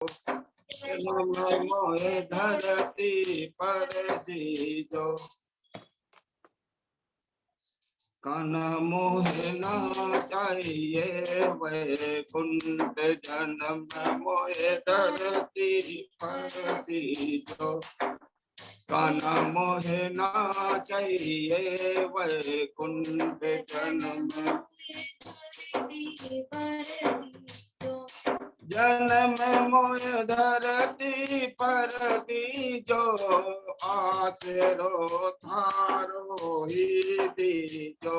जन्म मोहे धरती पर दीजो, कन मोहे न चाहिए वैकुंठ, जन्म मोहे धरती पर दीजो, कन मोहे न चाहिए वैकुंठ, जन्म जन्म मोहे धरती पर दीजो, आसरो थारो ही दीजो,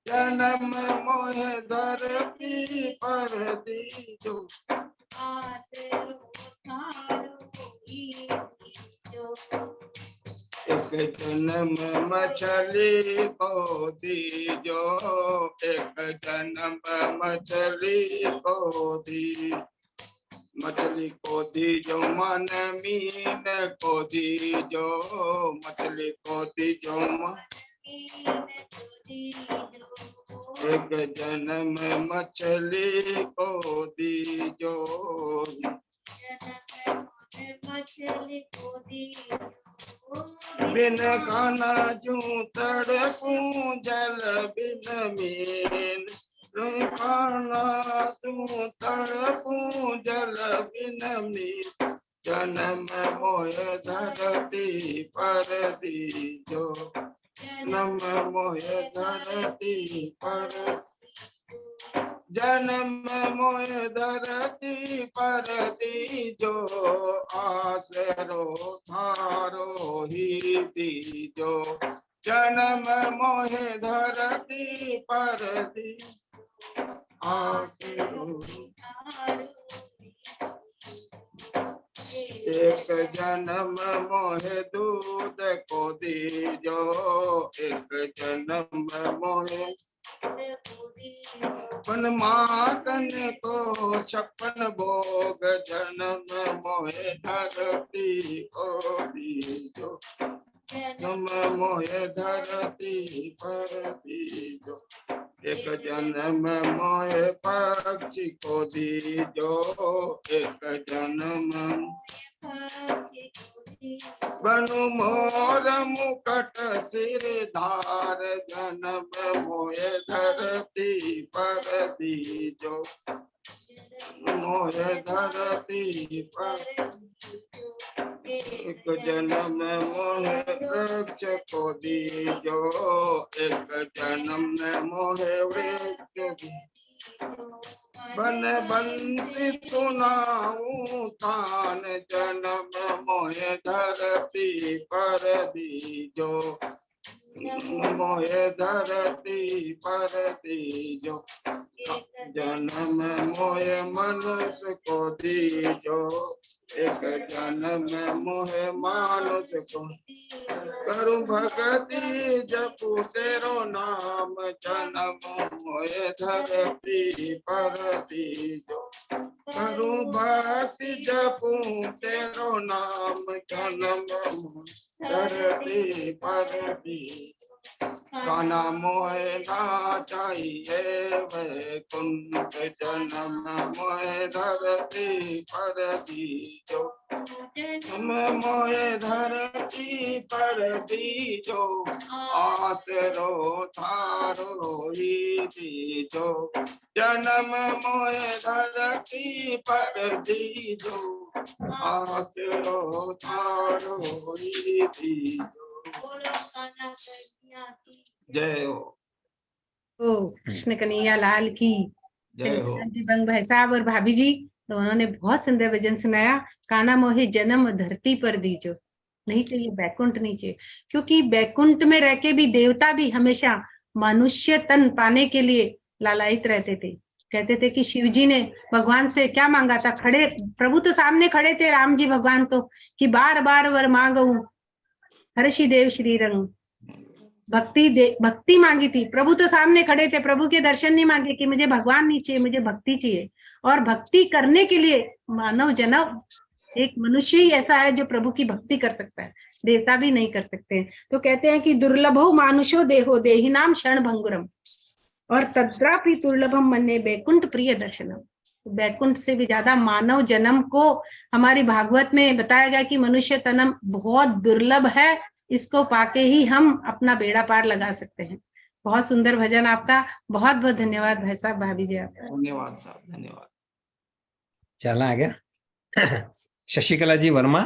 जन्म मोहे धरती पर दीजो, आसरो थारो ही दीजो, एक जन्म मछली को दीजो, एक जन्म मछली को दीजो, मछली को दीजो मन मीन को दीजो, मछली को दीजो एक जन्म मछली को दीजो, मछली को दीजो, बिन खाना जू तड़पू जल बिन मीन, खाना तू तड़पू जल बिन मीन, जन्म मोहे धरती पर दीजो, जन्म मोहे धरती पर, जन्म मोहे धरती पर दीजो, आसरो थारो ही दीजो, जन्म मोहे धरती पर दीजो, आसरो एक जन्म मोहे दूध को दीजो, एक जन्म मोहे छप्पन माखन को छप्पन भोग, जन्म मोहे धरती को दीजो, जन्म मोहे धरती पर दीजो, एक जन्म मोहे पक्षी को दीजो, एक जन्म बनु मोर मुकट सिरधार, जन्म मोहे धरती पर दीजो, मोहे धरती पर, एक जन्म मोहे वृक्ष को दीजो, एक जन्म मोहे वृक्ष, बन बंसी सुनाऊं तान, जन्म मोहे धरती पर दीजो, मोहे धरती पर दीजो, जन्म मोहे मनुष्य को दीजो, एक जन्म मोहे मानुष को, करूं भगति जपू तेरो नाम, जन्म मोहे धरती पर दीजो, करूं भक्ति जपू तेरो नाम, जन्म धरती पर दीजो, काना मोहे ना चाहिए वैकुंठ, जन्म मोहे धरती पर दीजो, तुम मोहे धरती पर दीजो, आसरो थारो ही दीजो, जन्म मोहे धरती पर दीजो, आसरो थारो ही दीजो। जय हो। कृष्ण कन्हैया लाल की जय हो। बंग भाई साहब और भाभी जी, तो उन्होंने बहुत सुंदर भजन सुनाया। काना मोहे जन्म धरती पर दीजो, नहीं चाहिए बैकुंठ नहीं चाहिए, क्योंकि बैकुंठ में रह के भी देवता भी हमेशा मनुष्य तन पाने के लिए लालायित रहते थे। कहते थे कि शिव जी ने भगवान से क्या मांगा था, खड़े प्रभु तो सामने खड़े थे राम जी भगवान तो, कि बार बार वर मांगू हर्षि देव श्री रंग, भक्ति मांगी थी। प्रभु तो सामने खड़े थे, प्रभु के दर्शन नहीं मांगे कि मुझे भगवान नहीं चाहिए, मुझे भक्ति चाहिए। और भक्ति करने के लिए मानव जन्म, एक मनुष्य ही ऐसा है जो प्रभु की भक्ति कर सकता है, देवता भी नहीं कर सकते। तो कहते हैं कि दुर्लभो मानुषो देहो देहिनाम शरण भंगुरम, और तद्रापि दुर्लभम मन्ये बैकुंठ प्रिय दर्शनम। बैकुंठ से भी ज्यादा मानव जन्म को हमारी भागवत में बताया गया कि मनुष्य तन्म बहुत दुर्लभ है, इसको पाके ही हम अपना बेड़ा पार लगा सकते हैं। बहुत सुंदर भजन आपका, बहुत बहुत धन्यवाद भाई साहब, भाभी जी आपका। धन्यवाद साहब, धन्यवाद। चलना आ गया शशिकला जी वर्मा,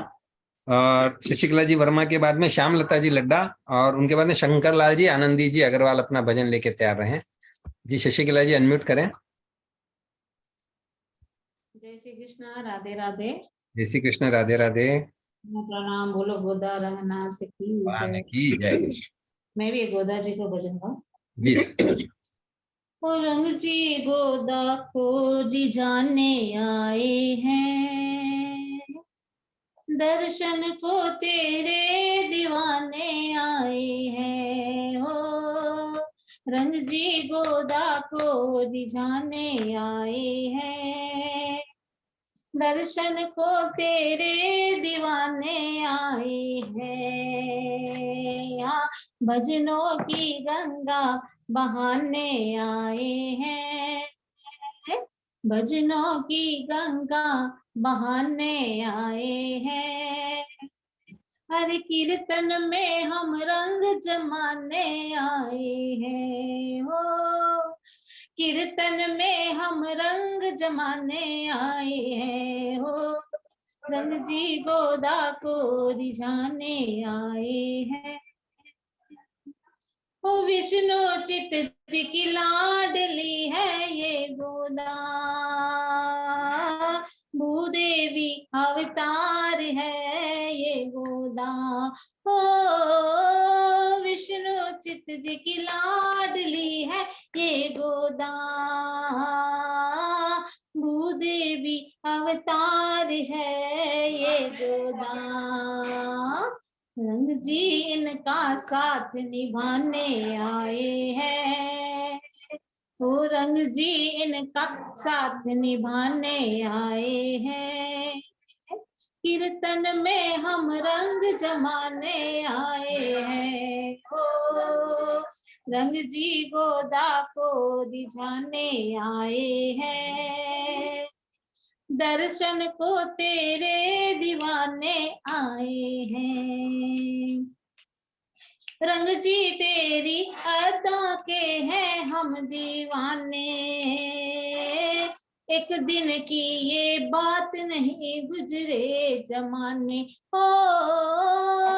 और शशिकला जी वर्मा के बाद में श्यामलता जी लड्डा, और उनके बाद में शंकर लाल जी, आनंदी जी अग्रवाल अपना भजन लेके तैयार रहे। जी शशिकला जी अनम्यूट करें। जय श्री कृष्ण, राधे राधे। जय श्री कृष्ण, राधे राधे। प्रणाम, बोलो गोदा रंगनाथ की भगवान जय। की जय। मैं भी गोदा जी को भजन गाऊं। जी ओ रंग जी गोदा को जी जाने आए हैं, दर्शन को तेरे दीवाने आए हैं। हो रंग जी गोदा को जी जाने आए हैं, दर्शन को तेरे दीवाने आए हैं। यहाँ भजनों की गंगा बहाने आए हैं, भजनों की गंगा बहाने आए हैं। हर कीर्तन में हम रंग जमाने आए हैं। हो कीर्तन में हम रंग जमाने आए हैं। हो रंग जी गोदा को रिझाने आए हैं। ओ विष्णु चित जी की लाडली है ये गोदा, भूदेवी अवतार है ये गोदा। ओ विष्णु चित जी की लाडली है ये गोदा, भूदेवी अवतार है ये गोदा। रंग जी इनका साथ निभाने आए हैं। ओ रंग जी इनका साथ निभाने आए हैं। कीर्तन में हम रंग जमाने आए हैं। ओ रंग जी गोदा को रिझाने आए हैं, दर्शन को तेरे दीवाने आए हैं। रंग जी तेरी अदा के हैं हम दीवाने, एक दिन की ये बात नहीं गुजरे जमाने। ओ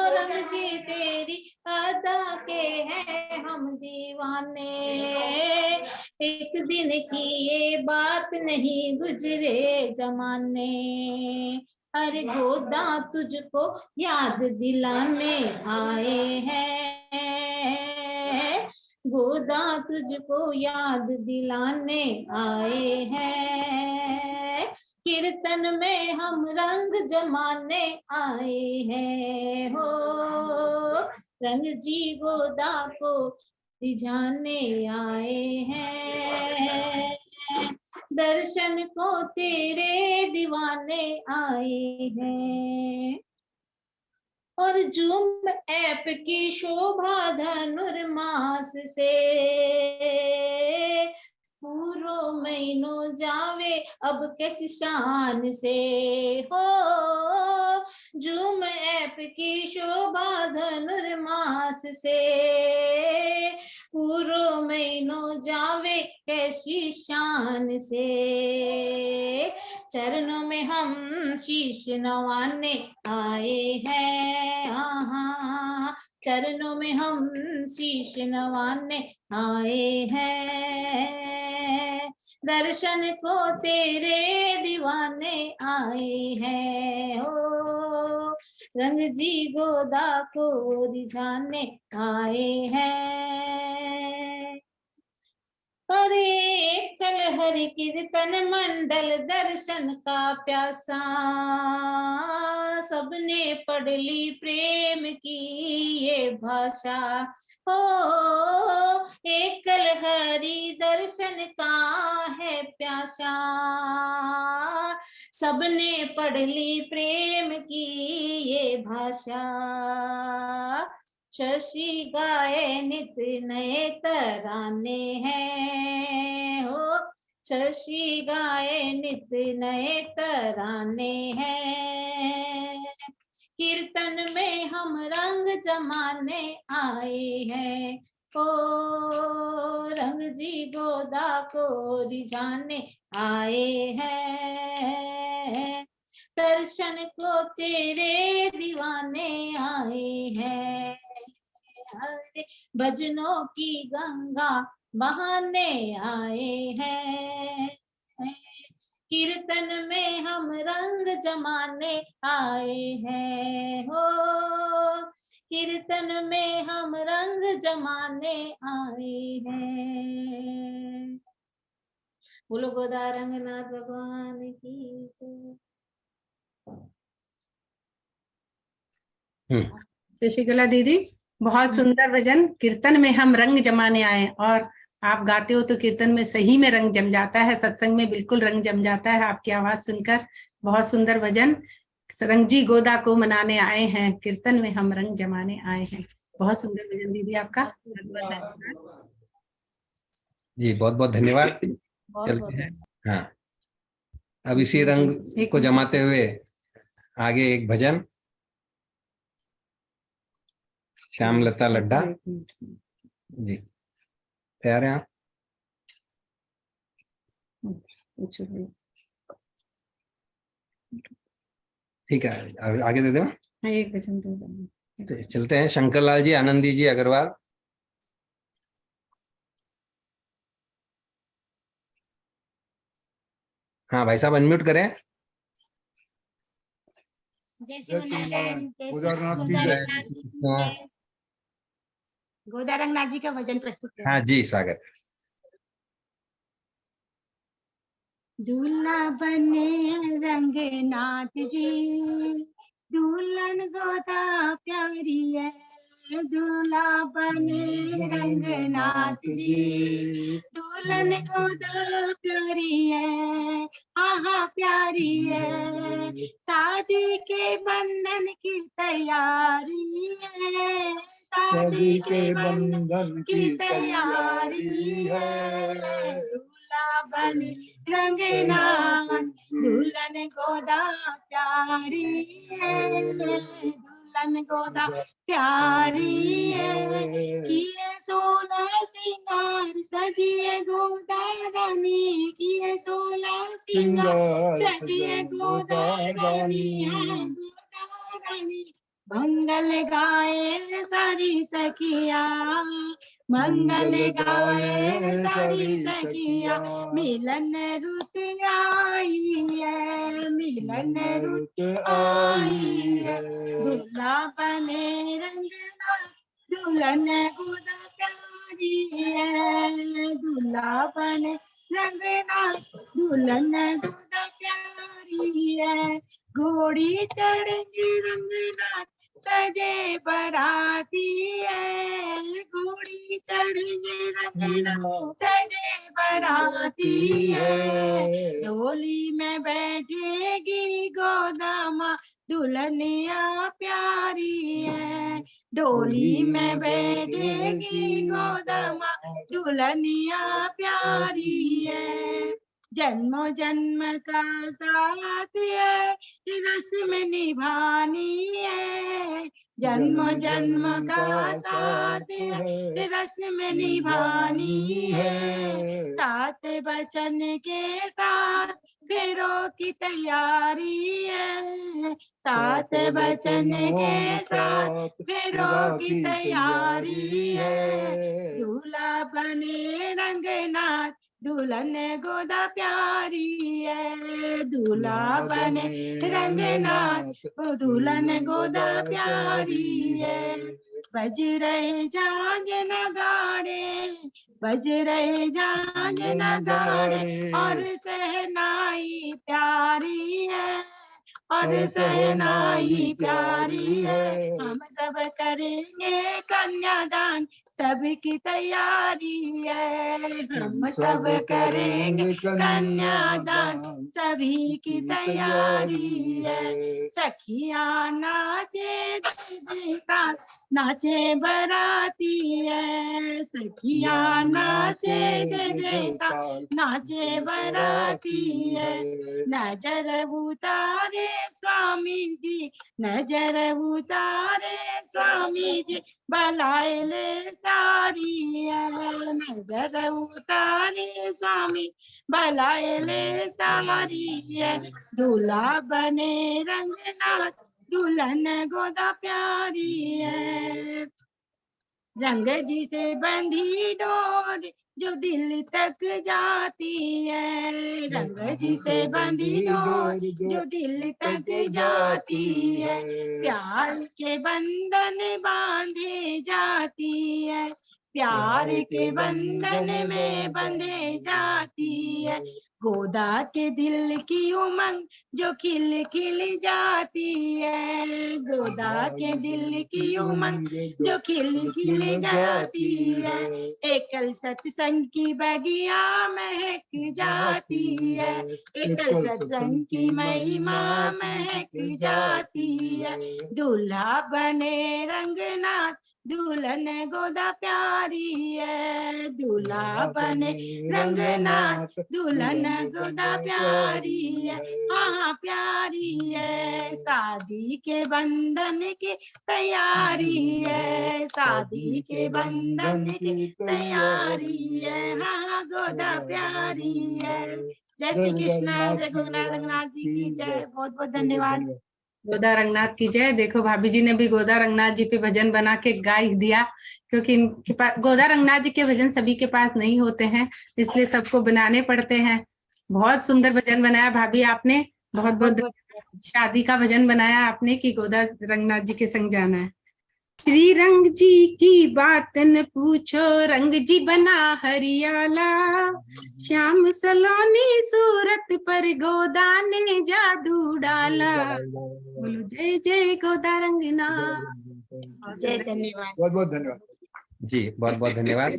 रंग जी तेरी अदा के हैं हम दीवाने, एक दिन की ये बात नहीं गुजरे जमाने। अरे गोदा तुझको याद दिलाने आए हैं, गोदा तुझको याद दिलाने आए हैं। कीर्तन में हम रंग जमाने आए हैं। हो रंग जी गोदा को रिझाने आए हैं, दर्शन को तेरे दीवाने आए हैं। और जूम ऐप की शोभा धनुर्मास से पूरो महीनो जावे अब कैसी शान से। हो जूम ऐप की शोभा धनुर्मास से पूरो महीनो जावे कैसी शान से। चरणों में हम शीश नवाने आए हैं। आहा चरणों में हम शीश नवाने आए हैं, दर्शन को तेरे दीवाने आए हैं। ओ रंग जी गोदा को रिझाने आए हैं। अरे कल हरि कीर्तन मंडल दर्शन का प्यासा, सबने पढ़ ली प्रेम की ये भाषा। हो एक कल हरि दर्शन का है प्यासा, सबने पढ़ ली प्रेम की ये भाषा। शशि गाए नित नए तराने हैं। हो शशि गाए नित नए तराने हैं। कीर्तन में हम रंग जमाने आए हैं। ओ रंग जी गोदा को रिझाने आए हैं। दर्शन को तेरे दीवाने आए हैं। हरे भजनों की गंगा बहाने आए हैं। कीर्तन में हम रंग जमाने आए हैं। हो कीर्तन में हम रंग जमाने आए हैं। बोलो गोदा रंगनाथ भगवान की जय। शशिकला दीदी, बहुत सुंदर भजन। कीर्तन में हम रंग जमाने आए, और आप गाते हो तो कीर्तन में सही में रंग जम जाता है, सत्संग में बिल्कुल रंग जम जाता है आपकी आवाज सुनकर। बहुत सुंदर भजन। रंगजी गोदा को मनाने आए हैं, कीर्तन में हम रंग जमाने आए हैं। बहुत सुंदर भजन दीदी आपका। जी बहुत बहुत धन्यवाद। चलते हैं। हाँ, अब इसी रंग को जमाते हुए आगे एक भजन श्यामलता लड्ढा जी, तैयार हैं आप? ठीक है, आगे दे दो। एक भजन दे दो। तो चलते हैं। शंकरलाल जी, आनंदी जी अग्रवाल। हाँ भाई साहब, अनम्यूट करें। गोदा रंगनाथ जी का भजन प्रस्तुत करें। हाँ जी, स्वागत। दूल्हा बने रंगनाथ जी, दुल्हन गोदा प्यारी है। दूल्हा बने रंगनाथ जी, दुल्हन गोदा प्यारी है। हाँ प्यारी है। शादी के बंधन की तैयारी है। शादी के बंधन की तैयारी है। दूल्हा बने रंगनाथ, दुल्हन गोदा प्यारी है। दुल्हन गोदा प्यारी है। किए 16 सिंगार सजिए गोदा रानी, किए 16 सिंगार सजिए गोदा रानी। गोदा रानी मंगल गाए सारी सखिया, मंगल गाए सारी सखिया। मिलन रुत आई है, मिलन रुत आई है। दूल्हा बने रंगनाथ, दुल्हन गोदा प्यारी है। दूल्हा बने रंगनाथ, दुल्हन गोदा प्यारी है। घोड़ी चढ़ेंगे रंगनाथ, सजे बराती है। घोड़ी चढ़ेंगे रंगनाथ, सजे बराती है। डोली में बैठेगी गोदा माँ, दुल्हनिया प्यारी है। डोली में बैठेगी गोदा माँ, दुल्हनिया प्यारी है। जन्मों जन्म का साथ है, रस्म निभानी है। जन्म जन्म का साथ है, रस्म निभानी है। सात वचन के साथ फेरों की तैयारी है। सात वचन के साथ फेरों की तैयारी है। दूल्हा बने रंगनाथ, दुल्हन गोदा प्यारी है। दूल्हा बने रंगनाथ, दुल्हन गोदा प्यारी है। बज रहे झांझ नगाड़े, बज रहे झांझ नगाड़े, और सहनाई प्यारी है। और सहनाई प्यारी है। हम सब करेंगे कन्यादान, सबकी तैयारी है। हम सब करेंगे कन्यादान, सभी की तैयारी है। सखियां नाचे जयकार, नाचे बराती है। सखियां नाचे जयकार, नाचे बराती है। नजर उतारे स्वामी जी, नजर उतारे स्वामी जी, भलाए ले सारी है। नजर उतारे स्वामी, भलाए ले सारी है। दूल्हा बने रंगनाथ, दुल्हन गोदा प्यारी है। रंग जी से बंधी डोर, जो दिल तक जाती है। रंग जी से बंधी डोर, जो दिल तक जाती है। प्यार के बंधन बांधे जाती है, प्यार के बंधन में बंधे जाती है। गोदा के दिल की उमंग, जो खिल खिल जाती है। गोदा के दिल की उमंग, जो खिल खिल जाती है। एकल सत्संग की बगिया महक जाती है। एकल सत्संग की महिमा महक जाती है। दूल्हा बने रंगनाथ, दुल्हन गोदा प्यारी है। दूल्हा बने रंगनाथ, दुल्हन गोदा प्यारी है। हाँ प्यारी है। शादी के बंधन की तैयारी है। शादी के बंधन की तैयारी है। हाँ गोदा प्यारी है। जय श्री कृष्णा, जय गोदा रंगनाथ जी की जय। बहुत बहुत धन्यवाद। गोदा रंगनाथ की जय। देखो भाभी जी ने भी गोदा रंगनाथ जी पे भजन बना के गा दिया, क्योंकि इनके पास गोदा रंगनाथ जी के भजन सभी के पास नहीं होते हैं, इसलिए सबको बनाने पड़ते हैं। बहुत सुंदर भजन बनाया भाभी आपने, बहुत बहुत शादी का भजन बनाया आपने कि गोदा रंगनाथ जी के संग जाना है। श्री रंग जी की बात न पूछो, रंग जी बना हरियाला। श्याम सलोनी सूरत पर गोदा ने जादू डाला। बोलो जय जय गोदा रंगनाथ। जय धन्यवाद। बहुत बहुत धन्यवाद जी, बहुत बहुत धन्यवाद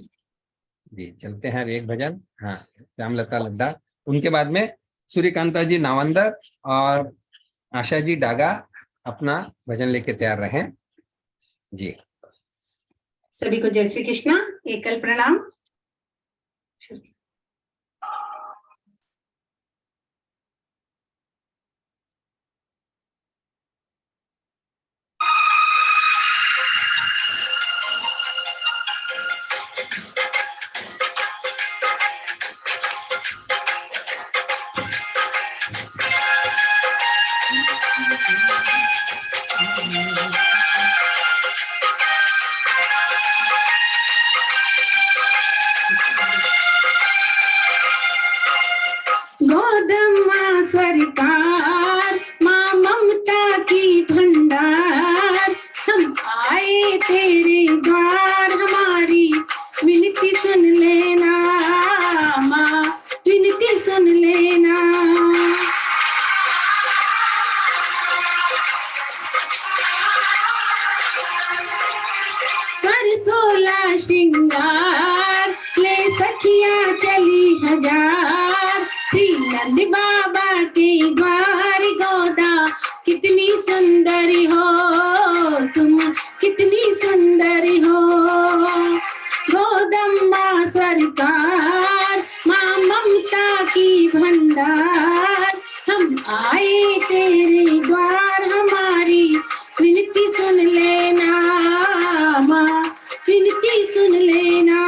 जी। चलते हैं एक भजन, हाँ, श्यामलता लड्डा। उनके बाद में सूर्यकांता जी नावंदर और आशा जी डागा अपना भजन लेके तैयार रहें जी। सभी को जय श्री कृष्णा, एकल प्रणाम। गोदमा सरकार, माँ ममता की भंडार, हम आए तेरे द्वार, हमारी विनती सुन लेना माँ, विनती सुन लेना। कर 16 श्रृंगार, ले सखियां चली हजार, श्री नंद बाबा के द्वार। गोदा कितनी सुंदर हो तुम, कितनी सुंदर हो। गोदम्मा सरकार, माँ ममता की भंडार, हम आए तेरे द्वार, हमारी विनती सुन लेना माँ, विनती सुन लेना।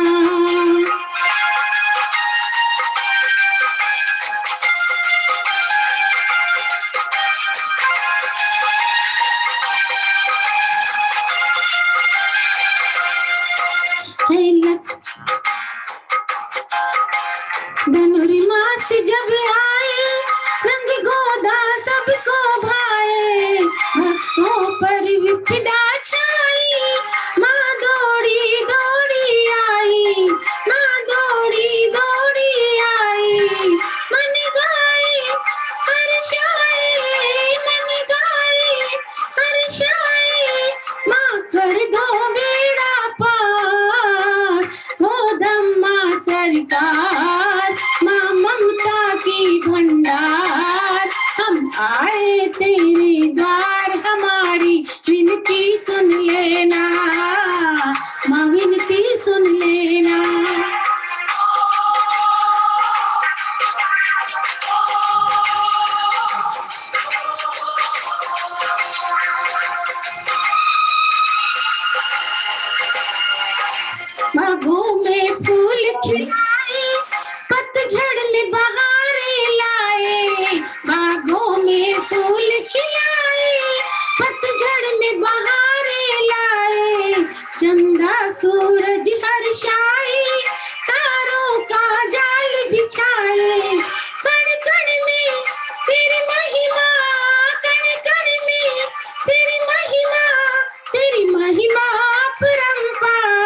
विनती सुन लेना, माँ विनती सुन लेना। बागों में फूल खिलाए, पतझड़ में बहारें लाए। बागों में फूल खिलाए, पतझड़ में बहारें लाए। चंदा सूरज हर्षाए, तारों का जाल बिछाए। कण कण में तेरी महिमा, कण कण में तेरी महिमा, तेरी महिमा अपरंपार।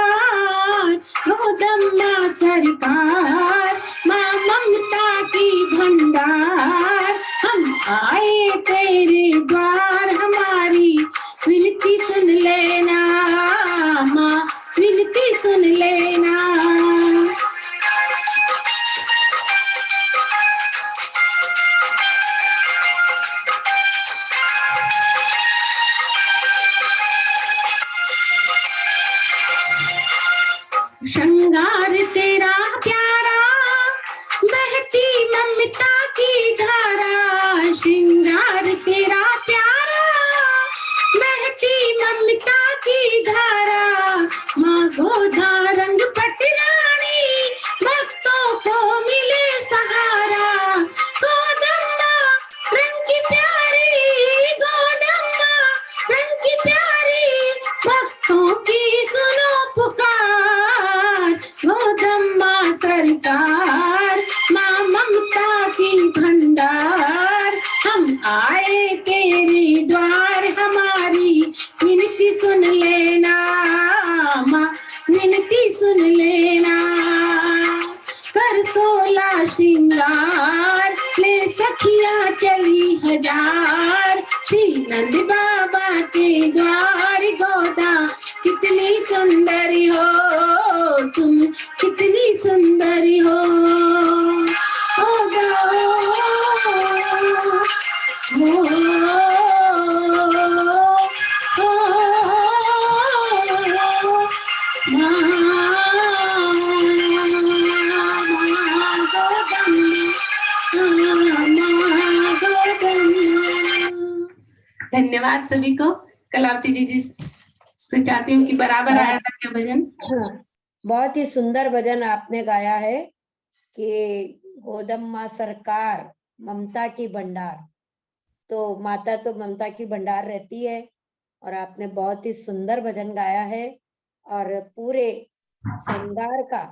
गोदम्मा सरकार, माँ ममता की भंडार, हम आए तेरे द्वार, हमारी विनती सुन लेना, माँ विनती सुन लेना। श्रृंगार तेरा प्यारा, बहती ममता की धारा। श्रृंगार तेरा प्यारा, बहती ममता की धारा। माँ गोदा रंग पटरानी, भक्तों को मिले सहारा। गोदम्मा रंग की प्यारी, गोदम्मा रंग की प्यारी, भक्तों की सुनो पुकार। गोदम्मा सरकार, माँ ममता की भंडार, हम आए तेरे द्वार, हमारी विनती सुन लेना, माँ विनती सुन लेना। कर 16 श्रृंगार, ले सखियाँ चली हजार। श्री नंद बाबा के द्वार, गोदा कितनी सुंदरी हो तुम, कितनी सुंदरी हो। गोदा धन्यवाद सभी को। कलावती जी से चाहती हूँ कि बराबर आया था क्या भजन। बहुत ही सुंदर भजन आपने गाया है कि गोदम्मा सरकार, ममता की भंडार। तो माता तो ममता की भंडार रहती है, और आपने बहुत ही सुंदर भजन गाया है और पूरे श्रृंगार का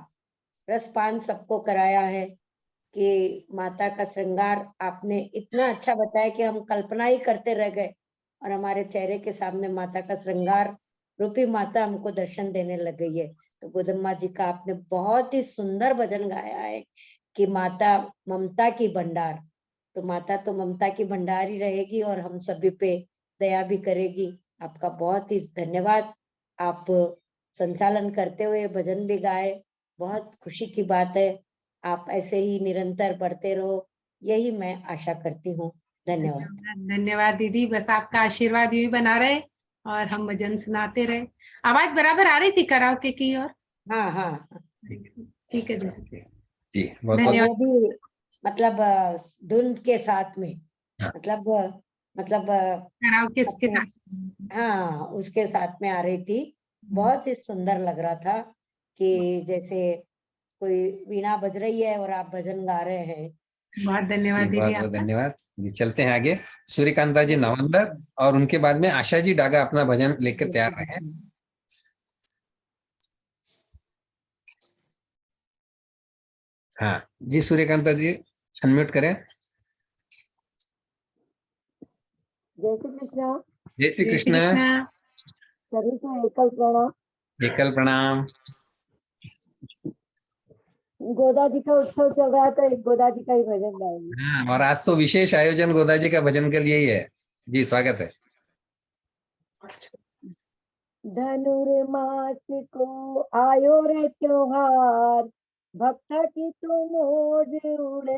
रसपान सबको कराया है कि माता का श्रृंगार आपने इतना अच्छा बताया कि हम कल्पना ही करते रह गए, और हमारे चेहरे के सामने माता का श्रृंगार रूपी माता हमको दर्शन देने लग गई है। तो गोदम्मा जी का आपने बहुत ही सुंदर भजन गाया है कि माता ममता की भंडार। तो माता तो ममता की भंडार ही रहेगी और हम सभी पे दया भी करेगी। आपका बहुत ही धन्यवाद। आप संचालन करते हुए भजन भी गाए, बहुत खुशी की बात है। आप ऐसे ही निरंतर बढ़ते रहो, यही मैं आशा करती हूँ। धन्यवाद। धन्यवाद दीदी, बस आपका आशीर्वाद यूं ही बना रहे और हम भजन सुनाते रहे। आवाज बराबर आ रही थी कराओके की और? हाँ हाँ ठीक है जी, बहुत धन्यवाद। वो भी मतलब धुन के साथ में, मतलब कराओके के अपने, साथ। हाँ उसके साथ में आ रही थी। बहुत ही सुंदर लग रहा था कि जैसे कोई वीणा बज रही है और आप भजन गा रहे हैं। बहुत धन्यवाद जी, दीदी बहुत बहुत आपका। धन्यवाद जी। चलते हैं आगे। सूर्यकांता जी नवंदर और उनके बाद में आशा जी डागा अपना भजन लेकर तैयार रहे। हाँ जी, सूर्यकांता जी अनम्यूट करें। जय श्री कृष्ण। जय श्री कृष्ण। सभी को एकल प्रणाम। एकल प्रणाम। गोदा जी का उत्सव चल रहा था, एक गोदा जी का ही भजन गाएंगे। हाँ, और आज तो विशेष आयोजन गोदा जी का भजन के लिए ही है। जी स्वागत है। धनुर्मास को आयो रे त्योहार, भक्त की तो मौज उड़े।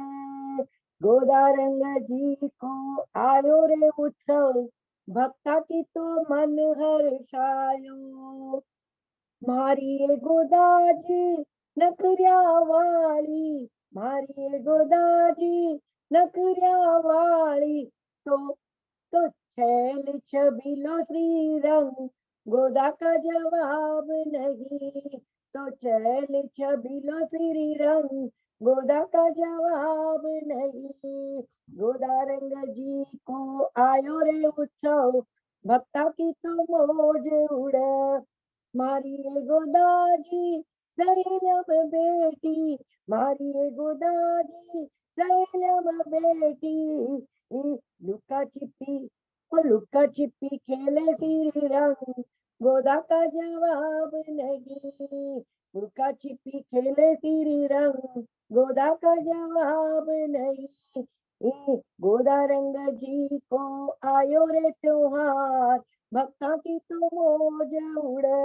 गोदा रंग जी को आयो रे उत्सव, भक्ता की तो मन हर्षायो, मारिये गोदाजी नकरिया वाली, मारिये गोदाजी नकरिया वाली। तो छैल छबीलो श्री रंग, गोदा का जवाब नहीं। तो छैल छबीलो श्री रंग, गोदा का जवाब नहीं। गोदा रंग जी को आयो रे उत्सव, भक्ता की तो मौज उड़े। मारिये गोदाजी सैलम बेटी, मारिये गोदाजी सैलम बेटी। लुका छिपी लुका छिपी खेले श्री रंग, गोदा का जवाब नहीं। लुका छिपी खेले श्री रंग, गोदा का जवाब नहीं। गोदा रंग जी को आयो रे त्योहार, भक्ता की तो मौज उड़े।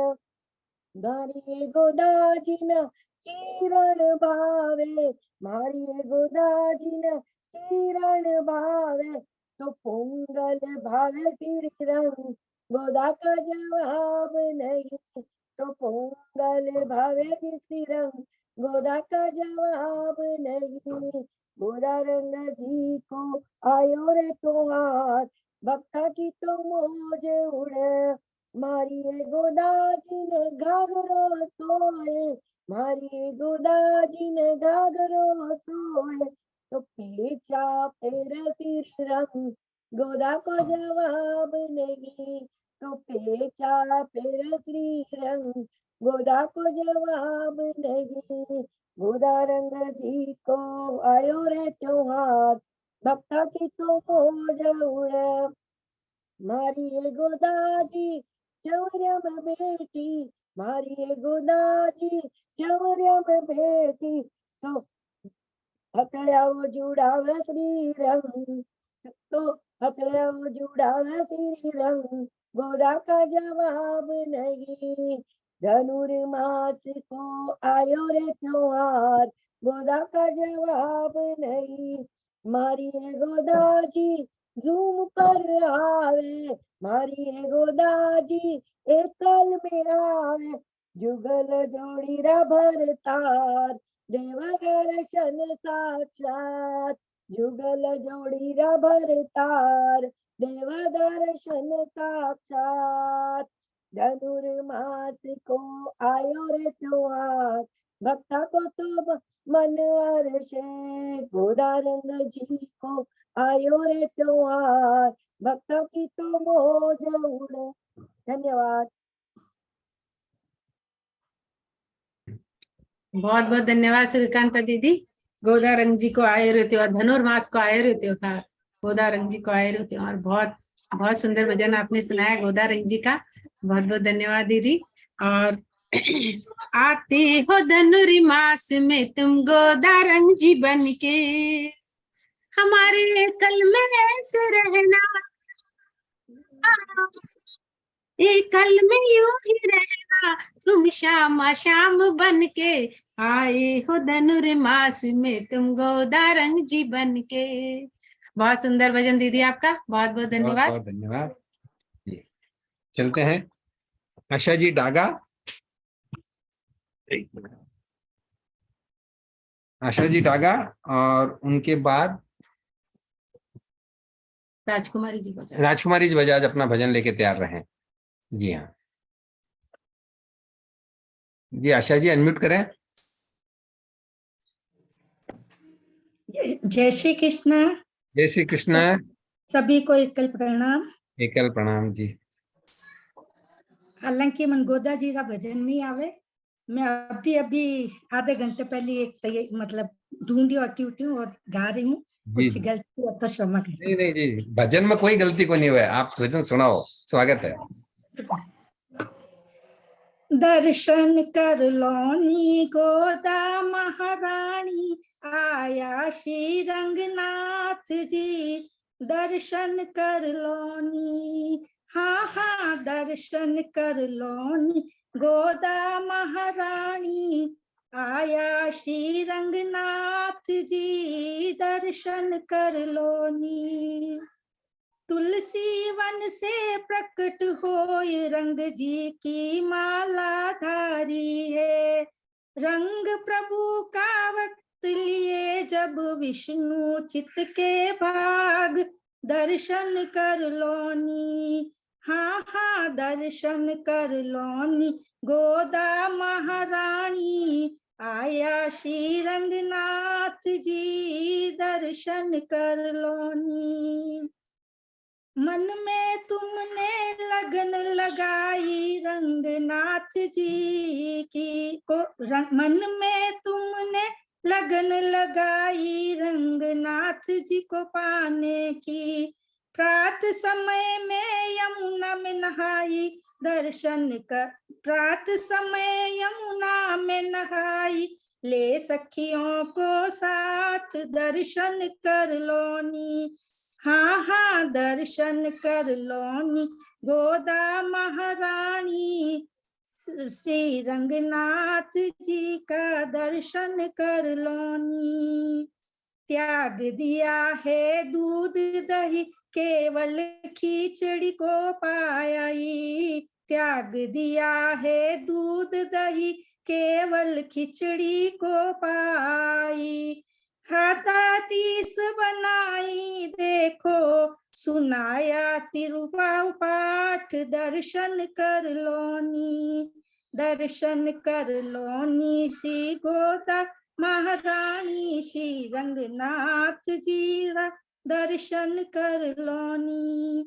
मारिये गोदाजी न किरण भावे, मारिये गोदाजी न किरण भावे। तो पोंगल भावे श्री रंग, गोदा का जवाब नहीं। तो पोंगल भावे श्री रंग, गोदा का जवाब नहीं। गोदा रंग जी को आयो रे त्योहार, भक्ता की तो मौज उड़े। मारिये गोदाजी ने घाघरो सोए, मारिये गोदाजी ने घाघरो सोए। तो पेचा पेर सिर रंग, गोदा को जवाब नहीं। तो पेचा पेर श्री रंग, गोदा को जवाब नहीं। गोदा रंग जी को आयो रे त्योहार, भक्ता की तो मौज उड़े। मारिये गोदाजी चौर्यम बेटी, मारिये गोदाजी चौर्यम बेटी। तो हथड़िया वो जुड़ावे श्री रंग, तो हथड़िया वो जुड़ावे श्री रंग, गोदा का जवाब नहीं। धनुर्मास को आयो रे त्योहार, गोदा का जवाब नहीं। मारिये गोदाजी झूम पर आवे, मारिये गोदाजी एकल में आवे। जुगल जोड़ी रा भरतार, देव दर्शन साक्षात। जुगल जोड़ी रा भरतार, देव दर्शन साक्षात। धनुर्मास को आयो रे त्योहार, भक्ता को तो मन हर्षे। गोदा रंग जी को आयो रे त्योहार, भक्तों की तो मौज उड़े। धन्यवाद। बहुत बहुत धन्यवाद सूर्यकांता दीदी। गोदा रंग जी को आए रहते और धनुर्मास को आए रहते हो था, गोदा रंग जी को आए रहते और बहुत बहुत सुंदर भजन आपने सुनाया गोदा रंग जी का। बहुत बहुत धन्यवाद दीदी। और आते हो धनुर्मास में तुम गोदा रंग जी बन के, हमारे कल में ऐसे रहना, कल में यूं ही रहना, तुम श्यामा श्याम बन के आए हो धनुर्मास में तुम गोदा रंग जी बन के। बहुत सुंदर भजन दीदी आपका, बहुत बहुत धन्यवाद। बहुत धन्यवाद। चलते हैं आशा जी डागा। आशा जी डागा और उनके बाद राजकुमारी जी बजाज। राजकुमारी जी बजाज अपना भजन लेके तैयार रहे। जी हाँ जी, आशा जी अनम्यूट करें। जय श्री कृष्ण। जय श्री कृष्ण। सभी को एकल प्रणाम। एकल प्रणाम जी। हालांकि मन गोदा जी का भजन नहीं आवे, मैं अभी आधे घंटे पहले एक मतलब ढूंढी और ट्यूटी और गा रही हूँ। कुछ गलती हो तो क्षमा करें। नहीं नहीं जी, भजन में कोई गलती को नहीं हुआ, आप भजन सुनाओ, स्वागत है। दर्शन कर लोनी गोदा महारानी, आया श्री रंगनाथ जी। दर्शन कर लोनी, हाँ हाँ दर्शन कर लोनी गोदा महारानी, आया श्री रंगनाथ जी। दर्शन कर लोनी, तुलसी वन से प्रकट होए रंग जी की माला धारी है। रंग प्रभु का वक्त लिए जब विष्णु चित्त के भाग, दर्शन कर लोनी, हाँ हाँ दर्शन कर लोनी। गोदा महारानी आया श्री रंगनाथ जी, दर्शन कर लोनी। मन में तुमने लगन लगाई रंगनाथ जी की को, मन में तुमने लगन लगाई रंगनाथ जी को पाने की। प्रात समय में यमुना में नहाई दर्शन कर, प्रात समय यमुना में नहाई, ले सखियों को साथ दर्शन कर लोनी, हाँ हाँ दर्शन कर लोनी। गोदा महारानी श्री रंगनाथ जी का दर्शन कर लोनी। त्याग दिया है दूध दही केवल खिचड़ी को पाई, त्याग दिया है दूध दही केवल खिचड़ी को पाई। खाता 30 बनाई देखो सुनाया तिरुवाव पाठ, दर्शन कर लोनी, दर्शन कर लोनी। श्री गोदा महारानी श्री रंगनाथ जी रा दर्शन कर लोनी।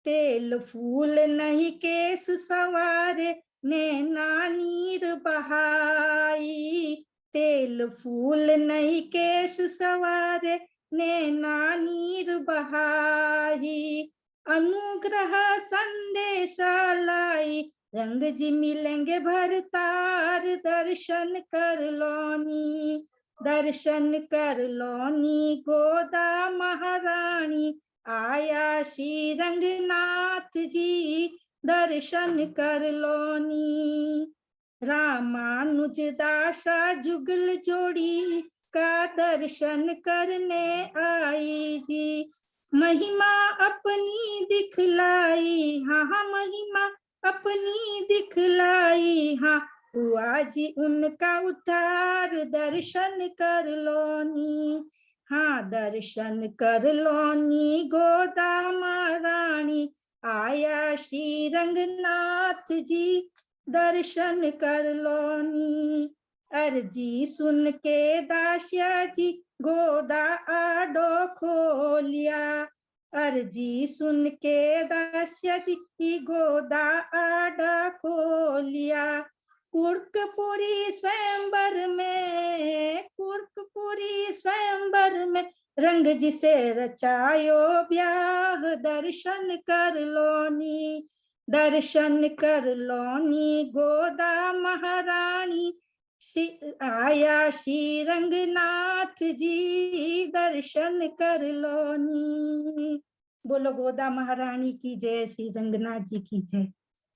तेल फूल नहीं केस सवारे नैना नीर बहाई, तेल फूल नहीं केश सवारे नैना नीर बहाई। अनुग्रह संदेशा लाई रंग जी मिलेंगे भरतार, दर्शन कर लोनी, दर्शन कर लोनी। गोदा महारानी आया श्री रंगनाथ जी, दर्शन कर लोनी। रामानुज दासा जुगल जोड़ी का दर्शन करने आई जी, महिमा अपनी दिखलाई, हाँ हाँ महिमा अपनी दिखलाई, हाँ हुआ जी उनका उद्धार, दर्शन कर लोनी, हाँ दर्शन कर लोनी। गोदा महारानी आया श्री रंगनाथ जी, दर्शन कर लोनी। अर्जी सुन के दासिया जी गोदा आडो खोलिया, अर्जी सुन के दासिया जी गोदा आडा खोलिया। कुर्कपुरी स्वयंवर में, कुर्कपुरी स्वयंवर में रंग जी से रचायो ब्याह, दर्शन कर लोनी, दर्शन कर लोनी। गोदा महारानी आया श्री रंगनाथ जी, दर्शन कर लोनी। बोलो गोदा महारानी की जय, श्री रंगनाथ जी की जय।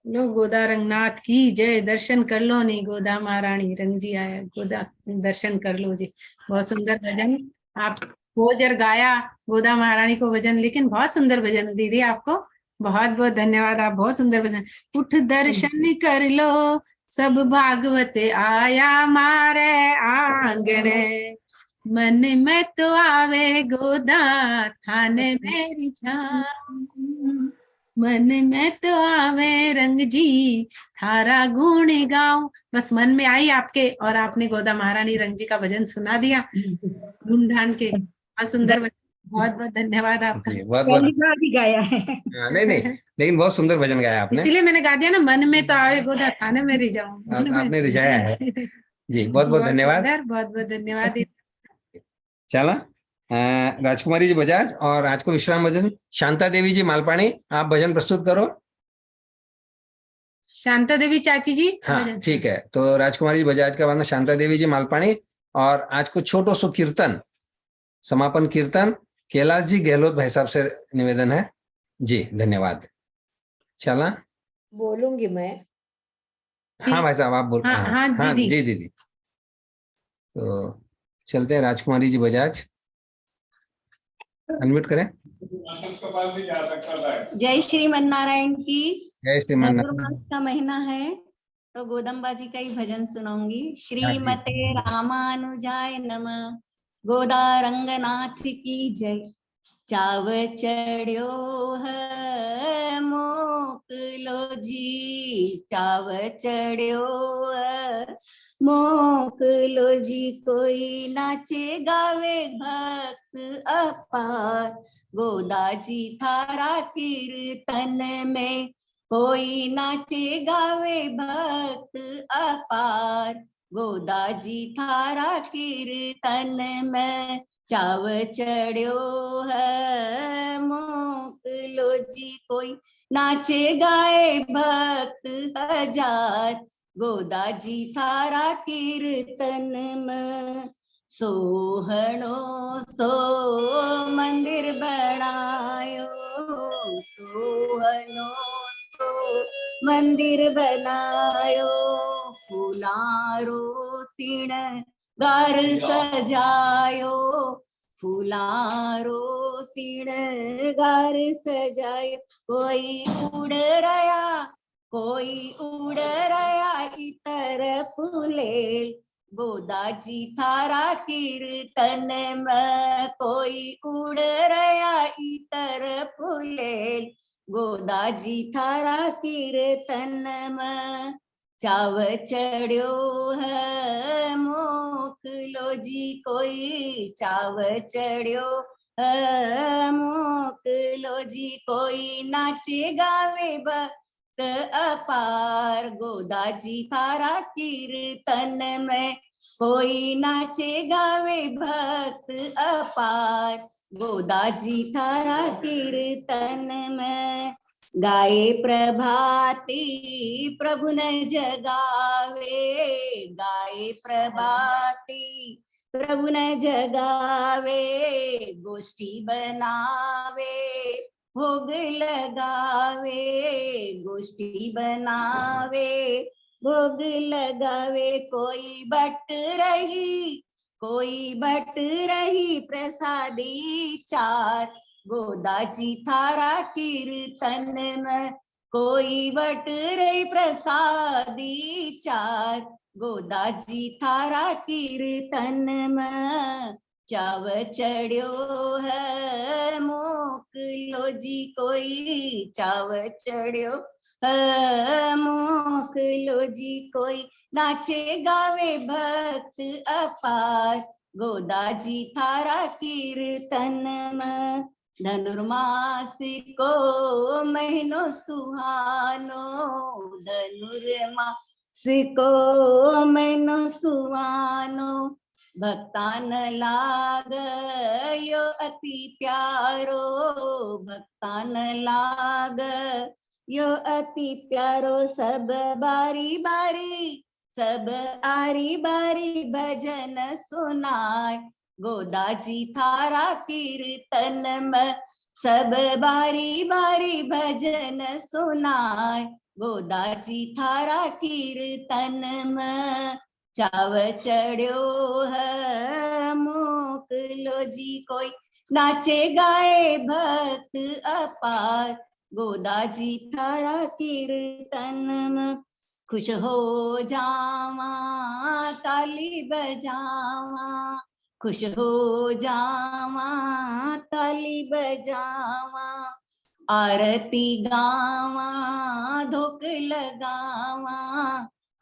लो गोदा रंगनाथ की जय, दर्शन कर लो नहीं गोदा महारानी, रंग जी आया गोदा दर्शन कर लो जी। बहुत सुंदर भजन आप हो जर गाया गोदा महारानी को भजन, लेकिन बहुत सुंदर भजन दीदी, आपको बहुत बहुत धन्यवाद। आप बहुत सुंदर भजन। उठ दर्शन कर लो सब भागवते आया मारे आंगणे, मन में तो आवे गोदा थाने मेरी छान, मन में तो आवे रंग जी थारा गुण गाऊं। बस मन में आई आपके, और आपने गोदा महारानी रंग जी का भजन सुना दिया ढूंढ के। बहुत सुंदर भजन, बहुत बहुत धन्यवाद आपका। बहुत बहुत पहली बार ही गाया है। नहीं नहीं, लेकिन बहुत सुंदर भजन गाया आपने, इसीलिए मैंने गा दिया ना, मन में तो आवे गोदा थाने में रिझाऊं, आपने रिझाया है जी। बहुत बहुत धन्यवाद, बहुत बहुत धन्यवाद। चला राजकुमारी जी बजाज और आज को विश्राम भजन शांता देवी जी मालपाणी, आप भजन प्रस्तुत करो। शांता देवी चाची जी, हाँ ठीक है, तो राजकुमारी जी बजाज का वरना शांता देवी जी मालपाणी। और आज को छोटो सो कीर्तन, समापन कीर्तन कैलाश जी गहलोत भाई साहब से निवेदन है जी। धन्यवाद। चला बोलूंगी मैं। हाँ भाई साहब आप बोल। हाँ जी दीदी। तो चलते हैं राजकुमारी जी बजाज। अनम्यूट करें। जय श्रीमन नारायण की। जय श्रीमान धनुर्मास का महीना है तो गोदम्बा जी का ही भजन सुनाऊंगी। श्रीमते रामानुजाय नमः। गोदा रंगनाथ की जय। चाव चढ़्यो है मोकलो जी, चाव चढ़्यो है मोकलो जी। कोई नाचे गावे भक्त अपार, गोदा जी थारा कीर्तन में। कोई नाचे गावे भक्त अपार, गोदा जी थारा कीर्तन में। चाव चढ़्यो है मोकलो जी, कोई नाचे गाए भक्त हजार, गोदा जी थारा कीर्तन में। सोहणो सो मंदिर बनायो, सोहणो सो मंदिर बनायो। फुलारो सीण गार सजायो, फुलारो सीणगार सजायो। कोई उड़ रया, कोई उड़ रया इतर फुलेल, गोदा जी थारा कीर्तन में। कोई उड़ रया इतर फुलेल, गोदा जी थारा कीर्तन में। चाव चढ़्यो है मोकलो जी, कोई चाव चढ़्यो है मोकलो जी। कोई नाचे गावे भक्त अपार, गोदा जी थारा कीर्तन में। कोई नाचे गावे भक्त अपार, गोदा जी थारा कीर्तन में। गाए प्रभाती प्रभु न जगावे, गाए प्रभाती प्रभु न जगावे। गोष्ठी बनावे भोग लगावे, गोष्ठी बनावे भोग लगावे। कोई बट रही, कोई बट रही प्रसादी चार, गोदा जी थारा कीर्तन में। कोई बट रही प्रसादी चार, गोदा जी थारा कीर्तन में। चाव चढ़्यो है मोकलो जी, कोई चाव चढ़्यो है मोकलो जी। कोई नाचे गावे भक्त अपार, गोदा जी थारा कीर्तन में। धनुर्मास को महीनो सुहानो, धनुर्मास को महीनो सुहानो। भक्तान लाग यो अति प्यारो, भक्तान लाग यो अति प्यारो। सब बारी बारी, सब आरी बारी भजन सुनाय, गोदा जी थारा कीर्तन में। सब बारी बारी भजन सुनाय, गोदा जी थारा कीर्तन में। चाव चढ़्यो है मोकलो जी, कोई नाचे गाए भक्त अपार, गोदा जी थारा कीर्तन में। खुश हो जावा ताली बजावा, खुश हो जावा ताली बजावा। आरती गावा धोक लगावा,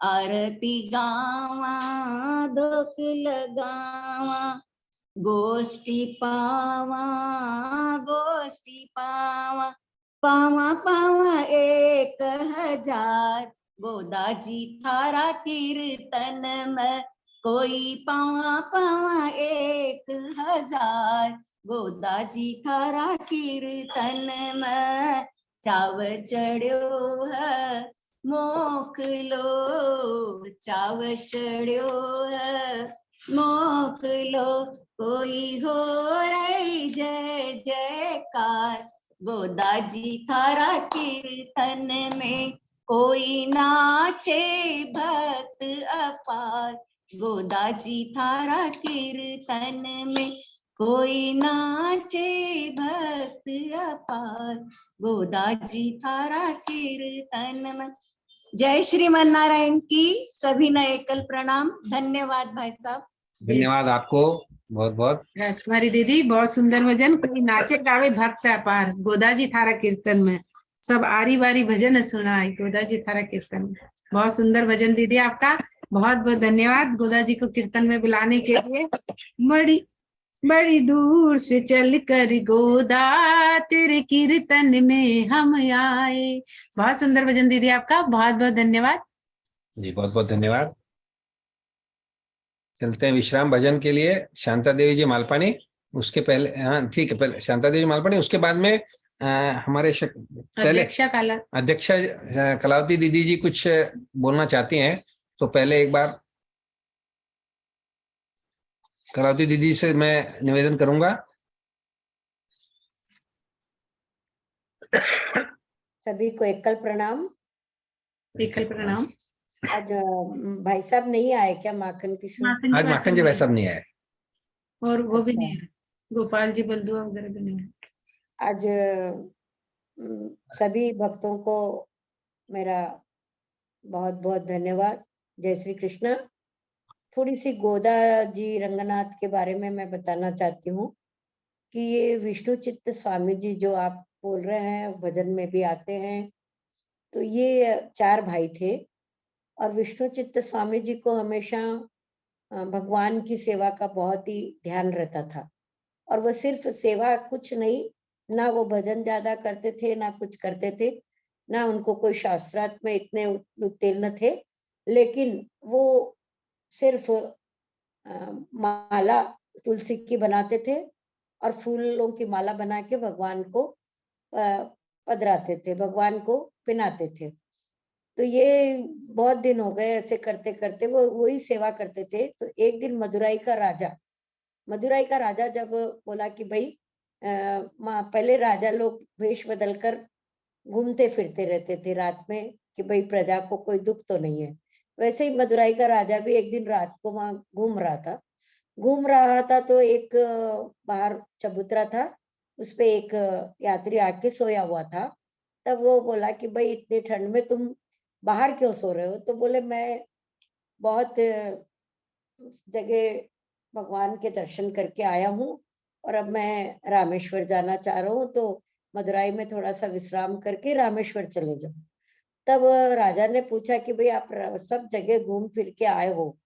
आरती गावा धोक लगावा। गोष्ठी पावा, गोष्ठी पावा, पावा पावा 1000, गोदा जी थारा कीर्तन में। कोई पावा पावा 1000, गोदा जी थारा कीर्तन में। चाव चढ़्यो है मोकलो, चाव चढ़्यो है मोकलो। कोई हो रही जय जयकार, गोदा जी थारा कीर्तन में। कोई नाचे भक्त अपार, गोदा जी थारा कीर्तन में। कोई नाचे भक्त अपार, गोदा जी थारा कीर्तन मन। जय श्रीमन नारायण की सभी ने एकल प्रणाम। धन्यवाद भाई साहब। धन्यवाद आपको बहुत बहुत। राजकुमारी दीदी, बहुत सुंदर भजन। कोई नाचे गावे भक्त अपार, गोदाजी थारा कीर्तन में। सब आरी बारी भजन सुनाई गोदाजी थारा कीर्तन में। बहुत सुंदर भजन दीदी आपका। बहुत बहुत धन्यवाद गोदाजी को कीर्तन में बुलाने के लिए। बड़ी बड़ी दूर से चल कर गोदा तेरे कीर्तन में हम आए। बहुत सुंदर भजन दीदी आपका। बहुत बहुत धन्यवाद जी, बहुत बहुत धन्यवाद। चलते हैं विश्राम भजन के लिए। शांता देवी जी मालपानी, उसके पहले, हाँ ठीक है, पहले शांता देवी मालपानी, उसके बाद में हमारे पहले अध्यक्षा कलावती दीदी जी कुछ बोलना चाहती हैं, तो पहले एक बार कलावती दीदी से मैं निवेदन करूंगा। सभी को एकल प्रणाम। एकल प्रणाम। आज भाई साहब नहीं आए क्या? माखन किशोर आज माखन जी भाई साहब नहीं आए, और वो भी नहीं है, गोपाल जी बलदुआ वगैरह भी नहीं है आज। सभी भक्तों को मेरा बहुत बहुत धन्यवाद। जय श्री कृष्णा। थोड़ी सी गोदा जी रंगनाथ के बारे में मैं बताना चाहती हूँ कि ये विष्णु चित्त स्वामी जी जो आप बोल रहे हैं, भजन में भी आते हैं, तो ये 4 भाई थे। और विष्णु चित्त स्वामी जी को हमेशा भगवान की सेवा का बहुत ही ध्यान रहता था। और वो सिर्फ सेवा कुछ नहीं, ना वो भजन ज्यादा करते थे, ना कुछ करते थे, ना उनको कोई शास्त्रार्थ में इतने उत्तीर्ण थे, लेकिन वो सिर्फ माला तुलसी की बनाते थे और फूलों की माला बना के भगवान को पधराते थे, भगवान को पिनाते थे। तो ये बहुत दिन हो गए ऐसे करते करते, वो वही सेवा करते थे। तो एक दिन मदुराई का राजा जब बोला कि भाई पहले राजा लोग वेश बदलकर घूमते फिरते रहते थे रात में कि भाई प्रजा को कोई दुख तो नहीं है, वैसे ही मदुराई का राजा भी एक दिन रात को वहां घूम रहा था। तो एक बाहर चबूतरा था, उसपे एक यात्री आके सोया हुआ था। तब वो बोला कि भाई इतनी ठंड में तुम बाहर क्यों सो रहे हो? तो बोले मैं बहुत जगह भगवान के दर्शन करके आया हूँ और अब मैं रामेश्वर जाना चाह रहा हूँ, तो मदुराई में थोड़ा सा विश्राम करके रामेश्वर चले जाओ। तब राजा ने पूछा कि भाई आप सब जगह घूम फिर के आए हो,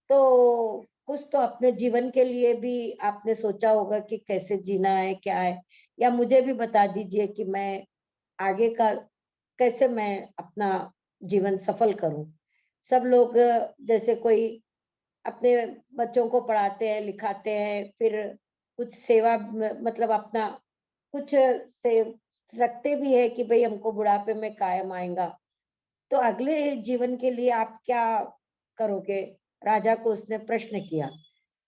तो कुछ तो अपने जीवन के लिए भी आपने सोचा होगा कि कैसे जीना है, क्या है, या मुझे भी बता दीजिए कि मैं आगे का कैसे मैं अपना जीवन सफल करूं। सब लोग जैसे कोई अपने बच्चों को पढ़ाते हैं, लिखाते हैं, फिर कुछ सेवा मतलब अपना कुछ से रखते भी है कि भाई हमको बुढ़ापे में कायम आएगा, तो अगले जीवन के लिए आप क्या करोगे? राजा को उसने प्रश्न किया।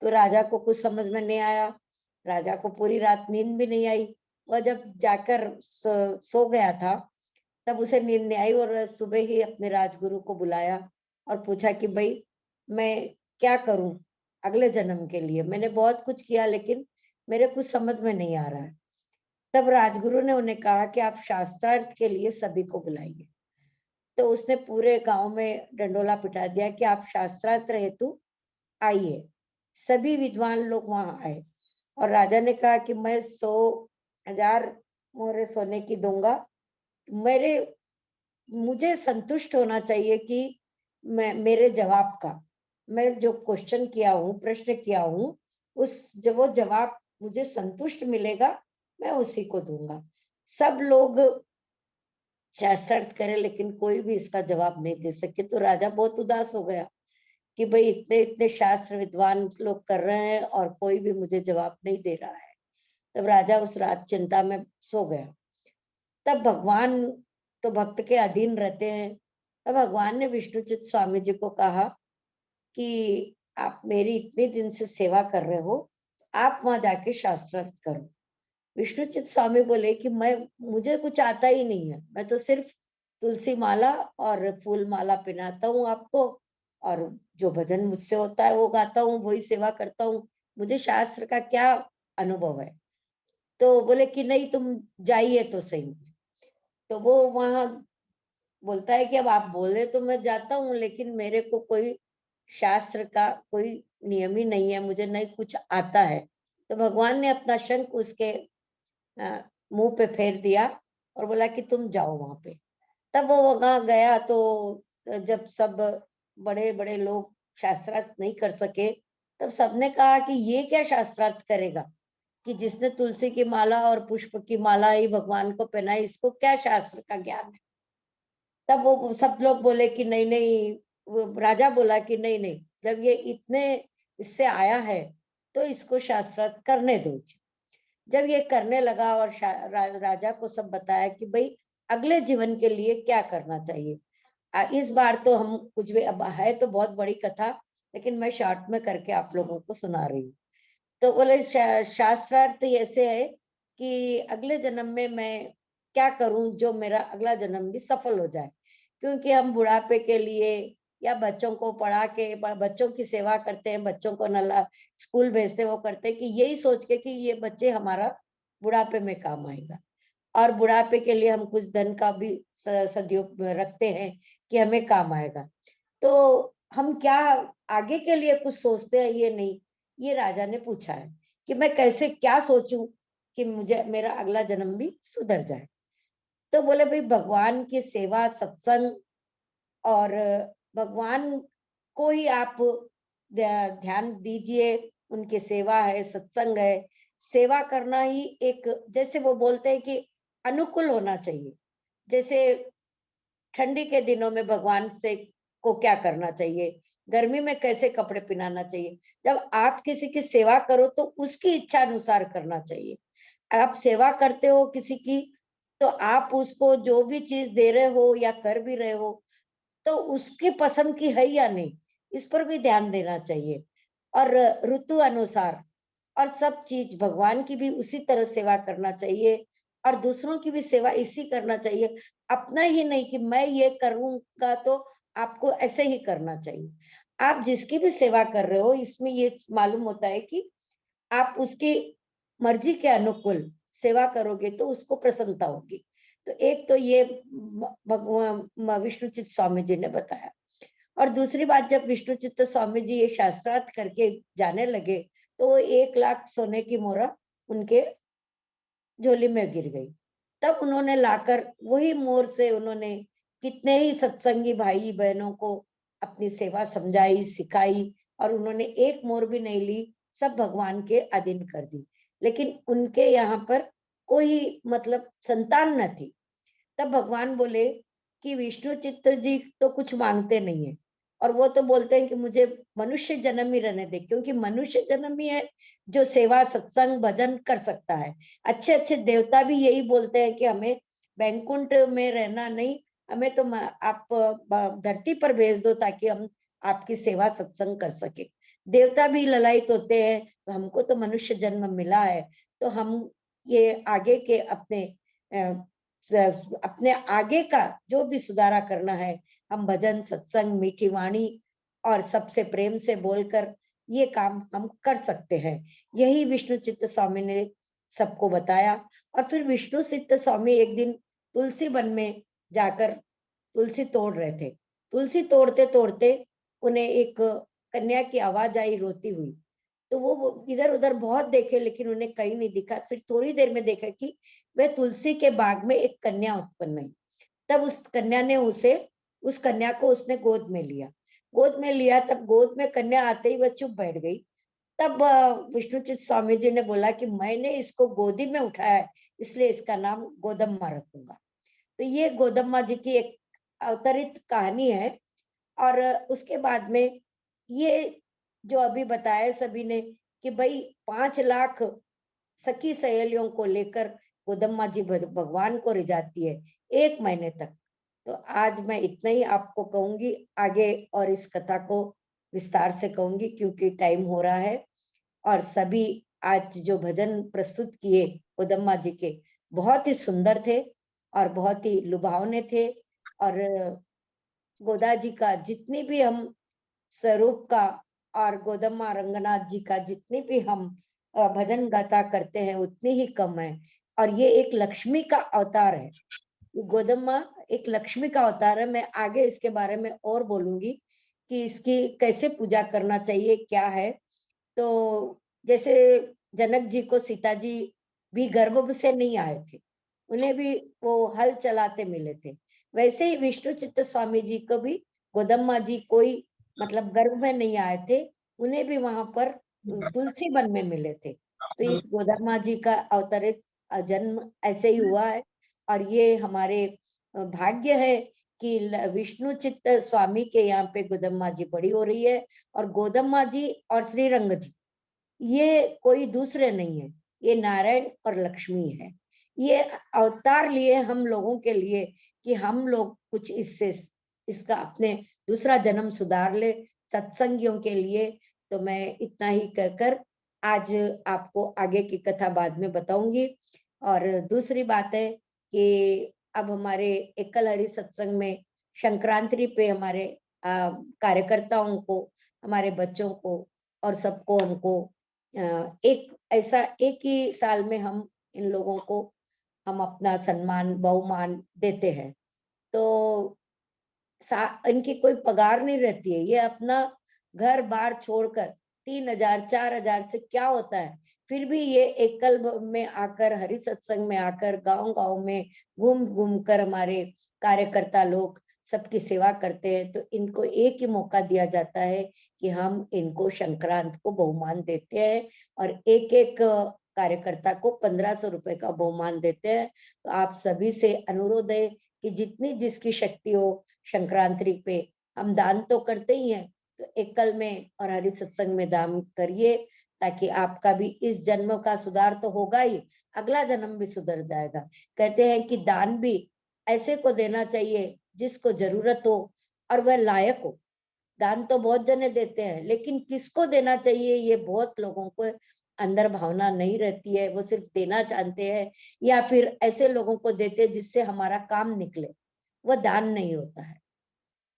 तो राजा को कुछ समझ में नहीं आया, राजा को पूरी रात नींद भी नहीं आई। वह जब जाकर सो गया था, तब उसे नींद नहीं आई और सुबह ही अपने राजगुरु को बुलाया और पूछा कि भाई मैं क्या करूं अगले जन्म के लिए? मैंने बहुत कुछ किया लेकिन मेरे कुछ समझ में नहीं आ रहा है। तब राजगुरु ने उन्हें कहा कि आप शास्त्रार्थ के लिए सभी को बुलाइए। तो उसने पूरे गांव में डंडोला पिटा दिया कि आप शास्त्रार्थ हेतु आइए। सभी विद्वान लोग वहां आए और राजा ने कहा कि मैं 100,000 मोहरे सोने की दूंगा। मुझे संतुष्ट होना चाहिए कि मेरे जवाब का, मैं जो क्वेश्चन किया हूँ, प्रश्न किया हूँ, उस जब वो जवाब मुझे संतुष्ट मिलेगा मैं उसी को दूंगा। सब लोग शास्त्रार्थ करे लेकिन कोई भी इसका जवाब नहीं दे सके। तो राजा बहुत उदास हो गया कि भाई इतने इतने शास्त्र विद्वान लोग कर रहे हैं और कोई भी मुझे जवाब नहीं दे रहा है। तब राजा उस रात चिंता में सो गया। तब भगवान तो भक्त के अधीन रहते हैं। तब भगवान ने विष्णुचित स्वामी जी को कहा कि आप मेरी इतने दिन से सेवा कर रहे हो, आप वहां जाके शास्त्रार्थ करो। विष्णुचित स्वामी बोले कि मुझे कुछ आता ही नहीं है, मैं तो सिर्फ तुलसी माला और फूल माला पहनाता हूँ आपको, और जो भजन मुझसे होता है वो गाता हूँ, वही सेवा करता हूँ। मुझे शास्त्र का क्या अनुभव है। तो बोले कि नहीं तुम जाइए तो सही। तो वो वहां बोलता है कि अब आप बोले तो मैं जाता हूँ, लेकिन मेरे को कोई शास्त्र का कोई नियम ही नहीं है, मुझे नहीं कुछ आता है। तो भगवान ने अपना शंख उसके मुंह पे फेर दिया और बोला कि तुम जाओ वहां पे। तब वो वहां गया तो जब सब बड़े बड़े लोग शास्त्रार्थ नहीं कर सके, तब सबने कहा कि ये क्या शास्त्रार्थ करेगा, कि जिसने तुलसी की माला और पुष्प की माला ही भगवान को पहनाई, इसको क्या शास्त्र का ज्ञान है। तब वो सब लोग बोले कि नहीं नहीं, वो राजा बोला कि नहीं नहीं, जब ये इतने इससे आया है तो इसको शास्त्रार्थ करने दो। जब ये करने लगा और राजा को सब बताया कि भाई अगले जीवन के लिए क्या करना चाहिए। इस बार तो हम कुछ भी, अब है तो बहुत बड़ी कथा, लेकिन मैं शॉर्ट में करके आप लोगों को सुना रही हूँ। तो बोले शास्त्रार्थ ऐसे है कि अगले जन्म में मैं क्या करूं जो मेरा अगला जन्म भी सफल हो जाए। क्योंकि हम बुढ़ापे के लिए या बच्चों को पढ़ा के बच्चों की सेवा करते हैं, बच्चों को नला स्कूल भेजते हैं, वो करते हैं कि यही सोच के कि ये बच्चे हमारा बुढ़ापे में काम आएगा। और बुढ़ापे के लिए हम कुछ धन का भी सदुपयोग रखते हैं कि हमें काम आएगा। तो हम क्या आगे के लिए कुछ सोचते हैं, ये नहीं। ये राजा ने पूछा है कि मैं कैसे क्या सोचूं कि मुझे मेरा अगला जन्म भी सुधर जाए। तो बोले भाई भगवान की सेवा सत्संग और भगवान को ही आप ध्यान दीजिए, उनकी सेवा है, सत्संग है। सेवा करना ही एक, जैसे वो बोलते हैं कि अनुकूल होना चाहिए। जैसे ठंडी के दिनों में भगवान से को क्या करना चाहिए, गर्मी में कैसे कपड़े पहनाना चाहिए। जब आप किसी की सेवा करो तो उसकी इच्छा अनुसार करना चाहिए। आप सेवा करते हो किसी की, तो आप उसको जो भी चीज दे रहे हो या कर भी रहे हो तो उसकी पसंद की है या नहीं, इस पर भी ध्यान देना चाहिए। और ऋतु अनुसार और सब चीज भगवान की भी उसी तरह सेवा करना चाहिए और दूसरों की भी सेवा इसी करना चाहिए। अपना ही नहीं कि मैं ये करूंगा तो आपको ऐसे ही करना चाहिए। आप जिसकी भी सेवा कर रहे हो, इसमें ये मालूम होता है कि आप उसकी मर्जी के अनुकूल सेवा करोगे तो उसको प्रसन्नता होगी। तो एक तो ये भगवान विष्णुचित स्वामी जी ने बताया। और दूसरी बात, जब विष्णुचित्त स्वामी जी ये शास्त्रार्थ करके जाने लगे तो वो 1 लाख सोने की मोहरा उनके झोली में गिर गई। तब उन्होंने लाकर वही मोर से उन्होंने कितने ही सत्संगी भाई बहनों को अपनी सेवा समझाई, सिखाई, और उन्होंने एक मोर भी नहीं ली, सब भगवान के अधीन कर दी। लेकिन उनके यहाँ पर कोई मतलब संतान न थी। तब भगवान बोले कि विष्णु चित्त जी तो कुछ मांगते नहीं है, और वो तो बोलते हैं कि मुझे मनुष्य जन्म ही रहने दे, क्योंकि मनुष्य जन्म ही है जो सेवा सत्संग भजन कर सकता है। अच्छे अच्छे देवता भी यही बोलते हैं कि हमें बैकुंठ में रहना नहीं, हमें तो आप धरती पर भेज दो ताकि हम आपकी सेवा सत्संग कर सके। देवता भी ललायित होते हैं, तो हमको तो मनुष्य जन्म मिला है, तो हम ये आगे के अपने आगे का जो भी सुधारा करना है, हम भजन सत्संग मीठी वाणी और सबसे प्रेम से बोलकर ये काम हम कर सकते हैं। यही विष्णु चित्त स्वामी ने सबको बताया। और फिर विष्णु चित्त स्वामी एक दिन तुलसी वन में जाकर तुलसी तोड़ रहे थे। तुलसी तोड़ते तोड़ते उन्हें एक कन्या की आवाज आई रोती हुई। तो वो इधर उधर बहुत देखे लेकिन उन्हें कहीं नहीं दिखा। फिर थोड़ी देर में देखा कि वह तुलसी के बाग में एक कन्या उत्पन्न हुई। तब उस कन्या को उसने गोद में लिया। तब गोद में कन्या आते ही वह चुप बैठ गई। तब विष्णुचित स्वामी जी ने बोला कि मैंने इसको गोदी में उठाया है, इसलिए इसका नाम गोदम्मा रखूंगा। तो ये गोदम्मा जी की एक अवतरित कहानी है। और उसके बाद में ये जो अभी बताया सभी ने कि भाई 5 लाख सखी सहेलियों को लेकर गोदम्मा जी भगवान को रिझाती है 1 महीने तक। तो आज मैं इतना ही आपको कहूंगी, आगे और इस कथा को विस्तार से कहूंगी क्योंकि टाइम हो रहा है। और सभी आज जो भजन प्रस्तुत किए गोदम्मा जी के बहुत ही सुंदर थे और बहुत ही लुभावने थे। और गोदा जी का जितनी भी हम स्वरूप का और गोदम्मा रंगनाथ जी का जितनी भी हम भजन गाथा करते हैं उतनी ही कम है। और ये एक लक्ष्मी का अवतार है, गोदम्मा एक लक्ष्मी का अवतार है। मैं आगे इसके बारे में और बोलूंगी कि इसकी कैसे पूजा करना चाहिए, क्या है। तो जैसे जनक जी को सीता जी भी गर्भ से नहीं आए थे, उन्हें भी वो हल चलाते मिले थे, वैसे ही विष्णु चित्त स्वामी जी को भी गोदम्मा जी कोई मतलब गर्भ में नहीं आए थे, उन्हें भी वहां पर तुलसी वन में मिले थे। तो इस गोदम्मा जी का अवतरित जन्म ऐसे ही हुआ है। और ये हमारे भाग्य है कि विष्णु चित्त स्वामी के यहाँ पे गोदम्मा जी बड़ी हो रही है। और गोदम्मा जी और श्रीरंग जी ये कोई दूसरे नहीं है, ये नारायण और लक्ष्मी है। ये अवतार लिए हम लोगों के लिए कि हम लोग कुछ इससे इसका अपने दूसरा जन्म सुधार ले सत्संगियों के लिए। तो मैं इतना ही कहकर आज आपको आगे की कथा बाद में बताऊंगी। और दूसरी बात है कि अब हमारे एकल हरि सत्संग में संक्रांति पे हमारे कार्यकर्ताओं को, हमारे बच्चों को और सबको हमको एक ऐसा एक ही साल में हम इन लोगों को हम अपना सम्मान बहुमान देते हैं। तो इनकी कोई पगार नहीं रहती है, ये अपना घर बार छोड़कर 3,000 4,000 से क्या होता है, फिर भी ये एकल में आकर हरि सत्संग में आकर गांव गांव में घूम घूम कर हमारे कार्यकर्ता लोग सबकी सेवा करते हैं। तो इनको एक ही मौका दिया जाता है कि हम इनको संक्रांत को बहुमान देते हैं और एक एक कार्यकर्ता को 1,500 रुपए का बहुमान देते हैं। तो आप सभी से अनुरोध है कि जितनी जिसकी शक्ति हो संक्रांति पे हम दान तो करते ही हैं, तो एकल में और हरि सत्संग में दान करिए, ताकि आपका भी इस जन्म का सुधार तो होगा ही, अगला जन्म भी सुधर जाएगा। कहते हैं कि दान भी ऐसे को देना चाहिए जिसको जरूरत हो और वह लायक हो। दान तो बहुत जने देते हैं, लेकिन किसको देना चाहिए ये बहुत लोगों को अंदर भावना नहीं रहती है। वो सिर्फ देना चाहते हैं या फिर ऐसे लोगों को देते हैं जिससे हमारा काम निकले, वह दान नहीं होता है।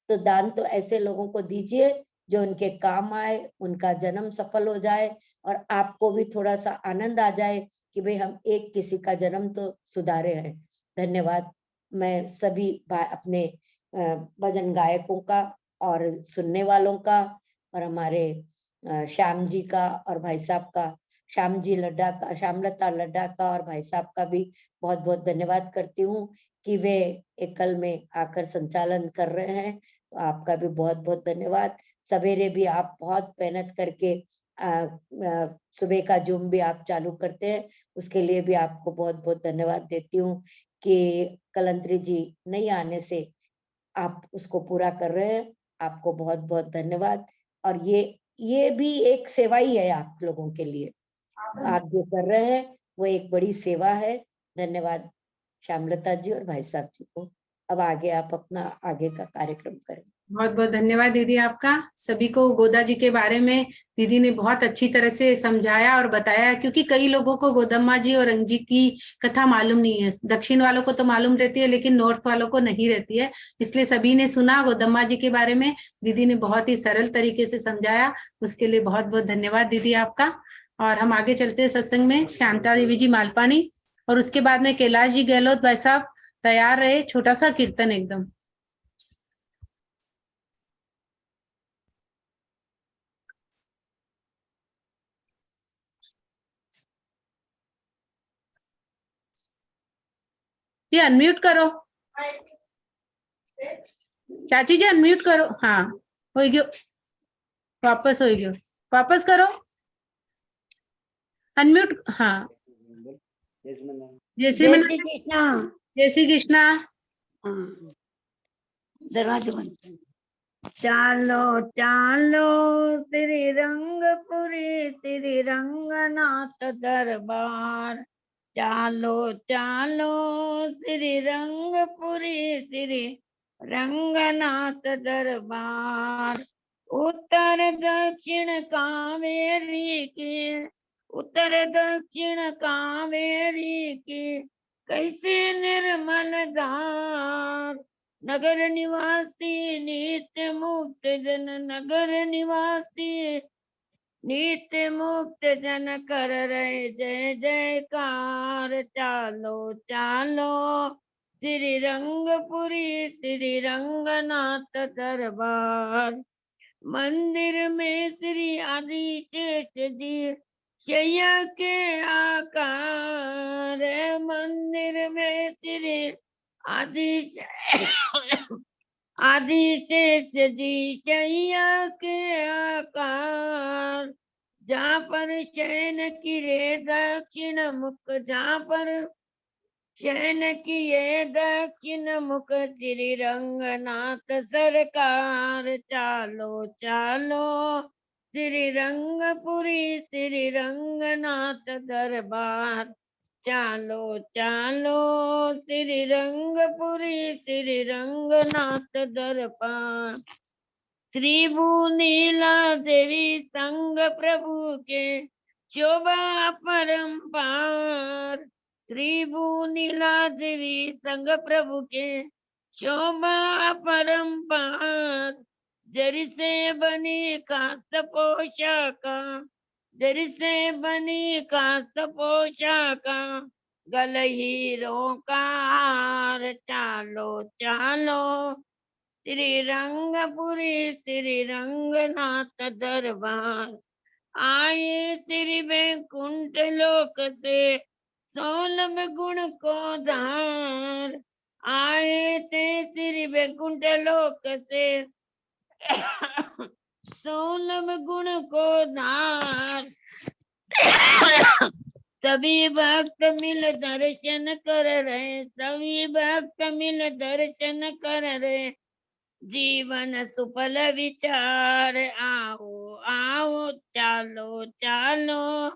तो दान तो ऐसे लोगों को दीजिए जो उनके काम आए, उनका जन्म सफल हो जाए और आपको भी थोड़ा सा आनंद आ जाए कि भाई हम एक किसी का जन्म तो सुधारे हैं। धन्यवाद। मैं सभी अपने भजन गायकों का और सुनने वालों का और हमारे श्याम जी का और भाई साहब का, श्याम जी लड्डा का, श्यामलता लड्डा का और भाई साहब का भी बहुत बहुत धन्यवाद करती हूँ कि वे एकल में आकर संचालन कर रहे हैं। तो आपका भी बहुत बहुत धन्यवाद। सवेरे भी आप बहुत मेहनत करके सुबह का जूम भी आप चालू करते हैं, उसके लिए भी आपको बहुत बहुत धन्यवाद देती हूँ कि कलंत्री जी नहीं आने से आप उसको पूरा कर रहे हैं। आपको बहुत बहुत धन्यवाद। और ये भी एक सेवा ही है आप लोगों के लिए, आप जो कर रहे हैं वो एक बड़ी सेवा है। धन्यवाद श्यामलता जी और भाई साहब जी को। अब आगे आप अपना आगे का कार्यक्रम करें। बहुत बहुत धन्यवाद दीदी आपका। सभी को गोदा जी के बारे में दीदी ने बहुत अच्छी तरह से समझाया और बताया, क्योंकि कई लोगों को गोदम्मा जी और रंग जी की कथा मालूम नहीं है। दक्षिण वालों को तो मालूम रहती है लेकिन नॉर्थ वालों को नहीं रहती है, इसलिए सभी ने सुना गोदम्मा जी के बारे में। दीदी ने बहुत ही सरल तरीके से समझाया, उसके लिए बहुत बहुत धन्यवाद दीदी आपका। और हम आगे चलते हैं सत्संग में। शांता देवी जी मालपानी और उसके बाद में कैलाश जी गहलोत भाई साहब तैयार रहे, छोटा सा कीर्तन एकदम। ये अनम्यूट करो, चाची जी अनम्यूट करो। हाँ हो गयो, वापस हो गयो, वापस करो अनम्यूट। हाँ जय श्री कृष्णा। जय श्री कृष्णा। दरवाजा बंद। चालो चालो श्री रंगपुरी श्री रंगनाथ दरबार, चालो चालो श्री रंगपुरी श्री रंगनाथ दरबार। उत्तर दक्षिण कावेरी के, उत्तर दक्षिण कावेरी के कैसे निर्मल धार, नगर निवासी नित्य मुक्त जन, नगर निवासी नित्य मुक्त जन कर रहे जय जयकार। चालो चालो श्री रंगपुरी श्री रंगनाथ दरबार। मंदिर में श्री आदिशेष जी शैया के आकार, मंदिर में श्री आदिशेष जी शैया के आकार। जहाँ पर शयन किए दक्षिण मुख, जहाँ पर शयन किए दक्षिण मुख श्री रंगनाथ सरकार। चालो चालो श्री रंगपुरी श्री रंगनाथ दरबार। चालो चालो श्री रंगपुरी श्री रंगनाथ दरबार। श्री भूनीला देवी संग प्रभु के शोभा परम्पार। श्री भूनीला देवी संग प्रभु के शोभा परम्पार। जरी से बनी कांस पोशाका, जरी से बनी कांस पोशाका, गल हीरों का हार। चालो चालो श्री रंगपुरी श्री रंगनाथ दरबार। आए श्री वैकुंठ लोक से 16 गुण को धार। आए थे श्री वैकुंठ लोक से 16 गुण को धार। सभी भक्त मिल दर्शन कर रहे, सभी भक्त मिल दर्शन कर रहे, जीवन सुफल विचार। आओ आओ चालो चालो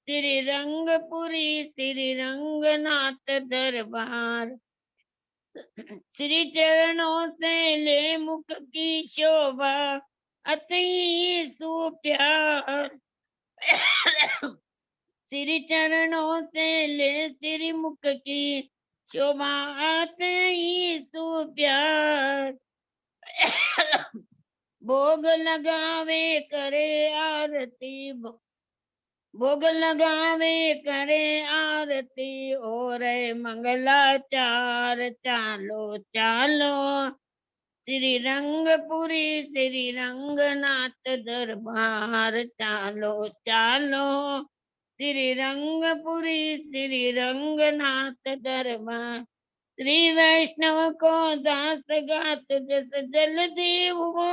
श्री रंगपुरी श्री रंगनाथ दरबार। श्री चरणों से ले मुख की शोभा, अति सुप्यार। श्री चरणों से ले श्री मुख की शोभा, अति सुप्यार। भोग लगावे करे आरती, भोग लगावे करे आरती, और मंगलाचार। चालो चालो श्री रंगपुरी श्री रंगनाथ दरबार। चालो चालो श्री रंगपुरी श्री रंगनाथ दरबार। श्री वैष्णव को दास गात जस जल देव वो,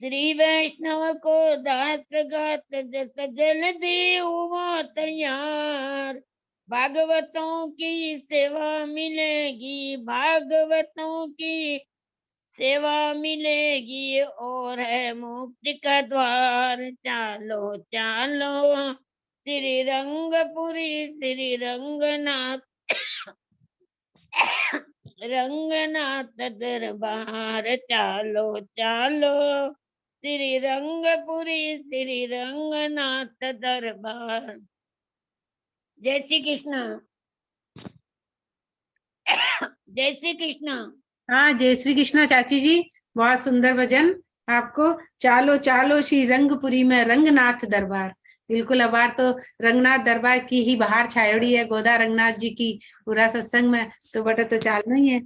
श्री वैष्णव को दास गात जस जल देव वो तैयार। भागवतों की सेवा मिलेगी, भागवतों की सेवा मिलेगी, और है मुक्ति का द्वार। चालो चालो श्री रंगपुरी श्री रंगनाथ रंगनाथ दरबार। चालो चालो श्री रंगपुरी श्री रंगनाथ दरबार। जय श्री कृष्ण, जय श्री कृष्ण। हाँ, जय श्री कृष्णा चाची जी, बहुत सुंदर भजन आपको। चालो चालो श्री रंगपुरी में रंगनाथ दरबार। बिल्कुल, अब बार तो रंगनाथ दरबार की ही बाहर छायोड़ी है गोदा रंगनाथ जी की पूरा सत्संग में, तो बटे तो चालना ही है।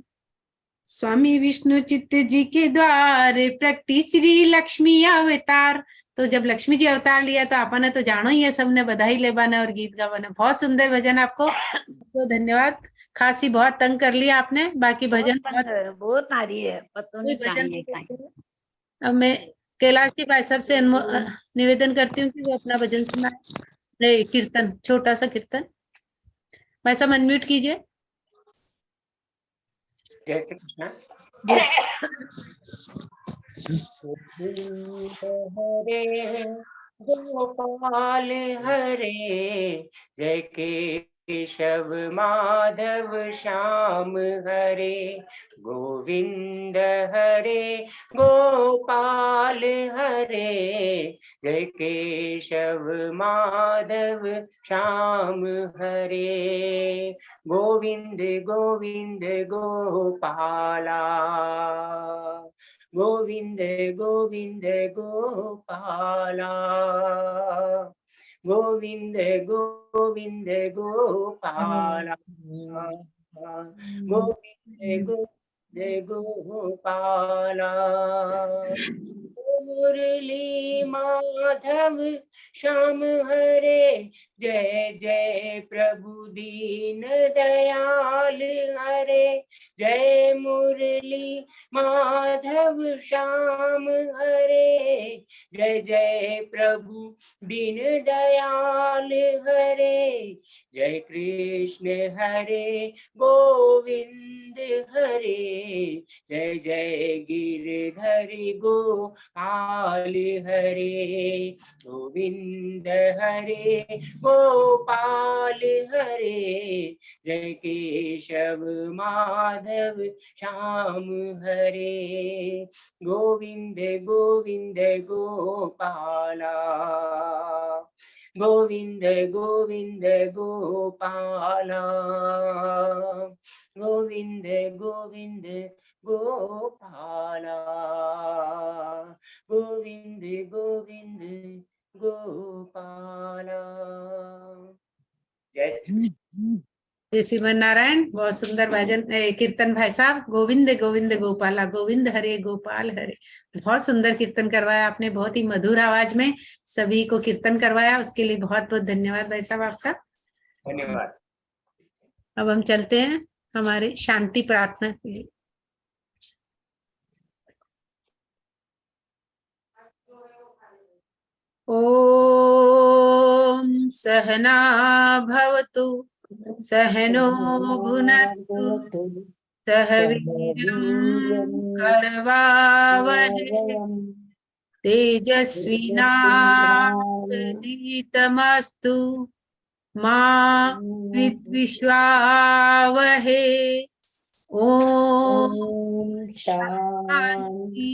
स्वामी विष्णु चित्त जी के द्वार प्रकटी श्री लक्ष्मी अवतार। तो जब लक्ष्मी जी अवतार लिया तो आपने ने तो जानो ही है, सबने बधाई लेबाना और गीत गावाना। बहुत सुंदर भजन आपको, तो धन्यवाद। खासी बहुत तंग कर लिया आपने, बाकी भजन बहुत नारी है, पता नहीं भजन चाहिए। अब मैं कैलाश जी भाई साहब से निवेदन करती हूँ कि वो अपना भजन सुनाए, कीर्तन, छोटा सा कीर्तन। भाई साहब अनम्यूट कीजिए। जय श्री कृष्ण। हरे गोपाल हरे, जय के केशव माधव श्याम हरे गोविंद हरे गोपाल हरे जय केशव माधव श्याम हरे गोविंद गोविंद गोपाला गोविंद गोविंद गोपाला गोविंद गोविंद गोपाला गोविंद गोविंद गोपाला मुरली माधव श्याम हरे जय जय प्रभु दीन दयाल हरे जय मुरली माधव श्याम हरे जय जय प्रभु दीन दयाल हरे जय कृष्ण हरे गोविंद हरे जय जय गिरधरि गोपाल हरे गोविंद हरे गोपाल हरे जय केशव माधव श्याम हरे गोविंद गोविंद गोपाला गोविंद गोविंद गोपाला गोविंद गोविंद गोपाला गोविंद गोविंद गोपाला। जय श्री जय श्रीमन नारायण। बहुत सुंदर भजन कीर्तन भाई साहब। गोविंद गोविंद गोपाला गोविंद हरे गोपाल हरे। बहुत सुंदर कीर्तन करवाया आपने, बहुत ही मधुर आवाज में सभी को कीर्तन करवाया, उसके लिए बहुत बहुत धन्यवाद भाई साहब आपका। धन्यवाद। अब हम चलते हैं हमारे शांति प्रार्थना के लिए। ओम सहना भवतु सहनो भुनक्तु सह वीर्यं करवावहै तेजस्विनावधीतमस्तु मा विद्विषावहै। ओम शांति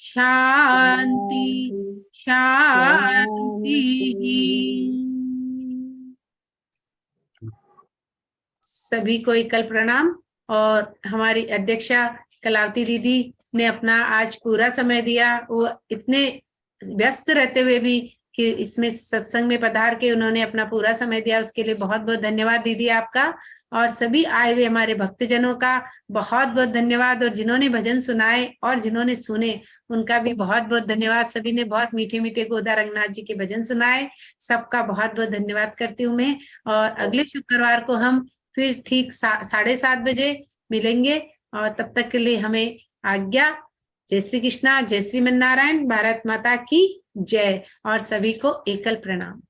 शांति शांति। सभी को एकल प्रणाम। और हमारी अध्यक्षा कलावती दीदी ने अपना आज पूरा समय दिया, वो इतने व्यस्त रहते हुए भी कि इसमें सत्संग में पधार के उन्होंने अपना पूरा समय दिया, उसके लिए बहुत बहुत धन्यवाद दीदी आपका। और सभी आए हुए हमारे भक्तजनों का बहुत बहुत धन्यवाद, और जिन्होंने भजन सुनाए और जिन्होंने सुने उनका भी बहुत बहुत धन्यवाद। सभी ने बहुत मीठे मीठे गोदा रंगनाथ जी के भजन सुनाए, सबका बहुत बहुत धन्यवाद करती हूँ मैं। और अगले शुक्रवार को हम फिर ठीक 7:30 बजे मिलेंगे, और तब तक के लिए हमें आज्ञा। जय श्री कृष्णा, जय श्रीमन नारायण, भारत माता की जय, और सभी को एकल प्रणाम।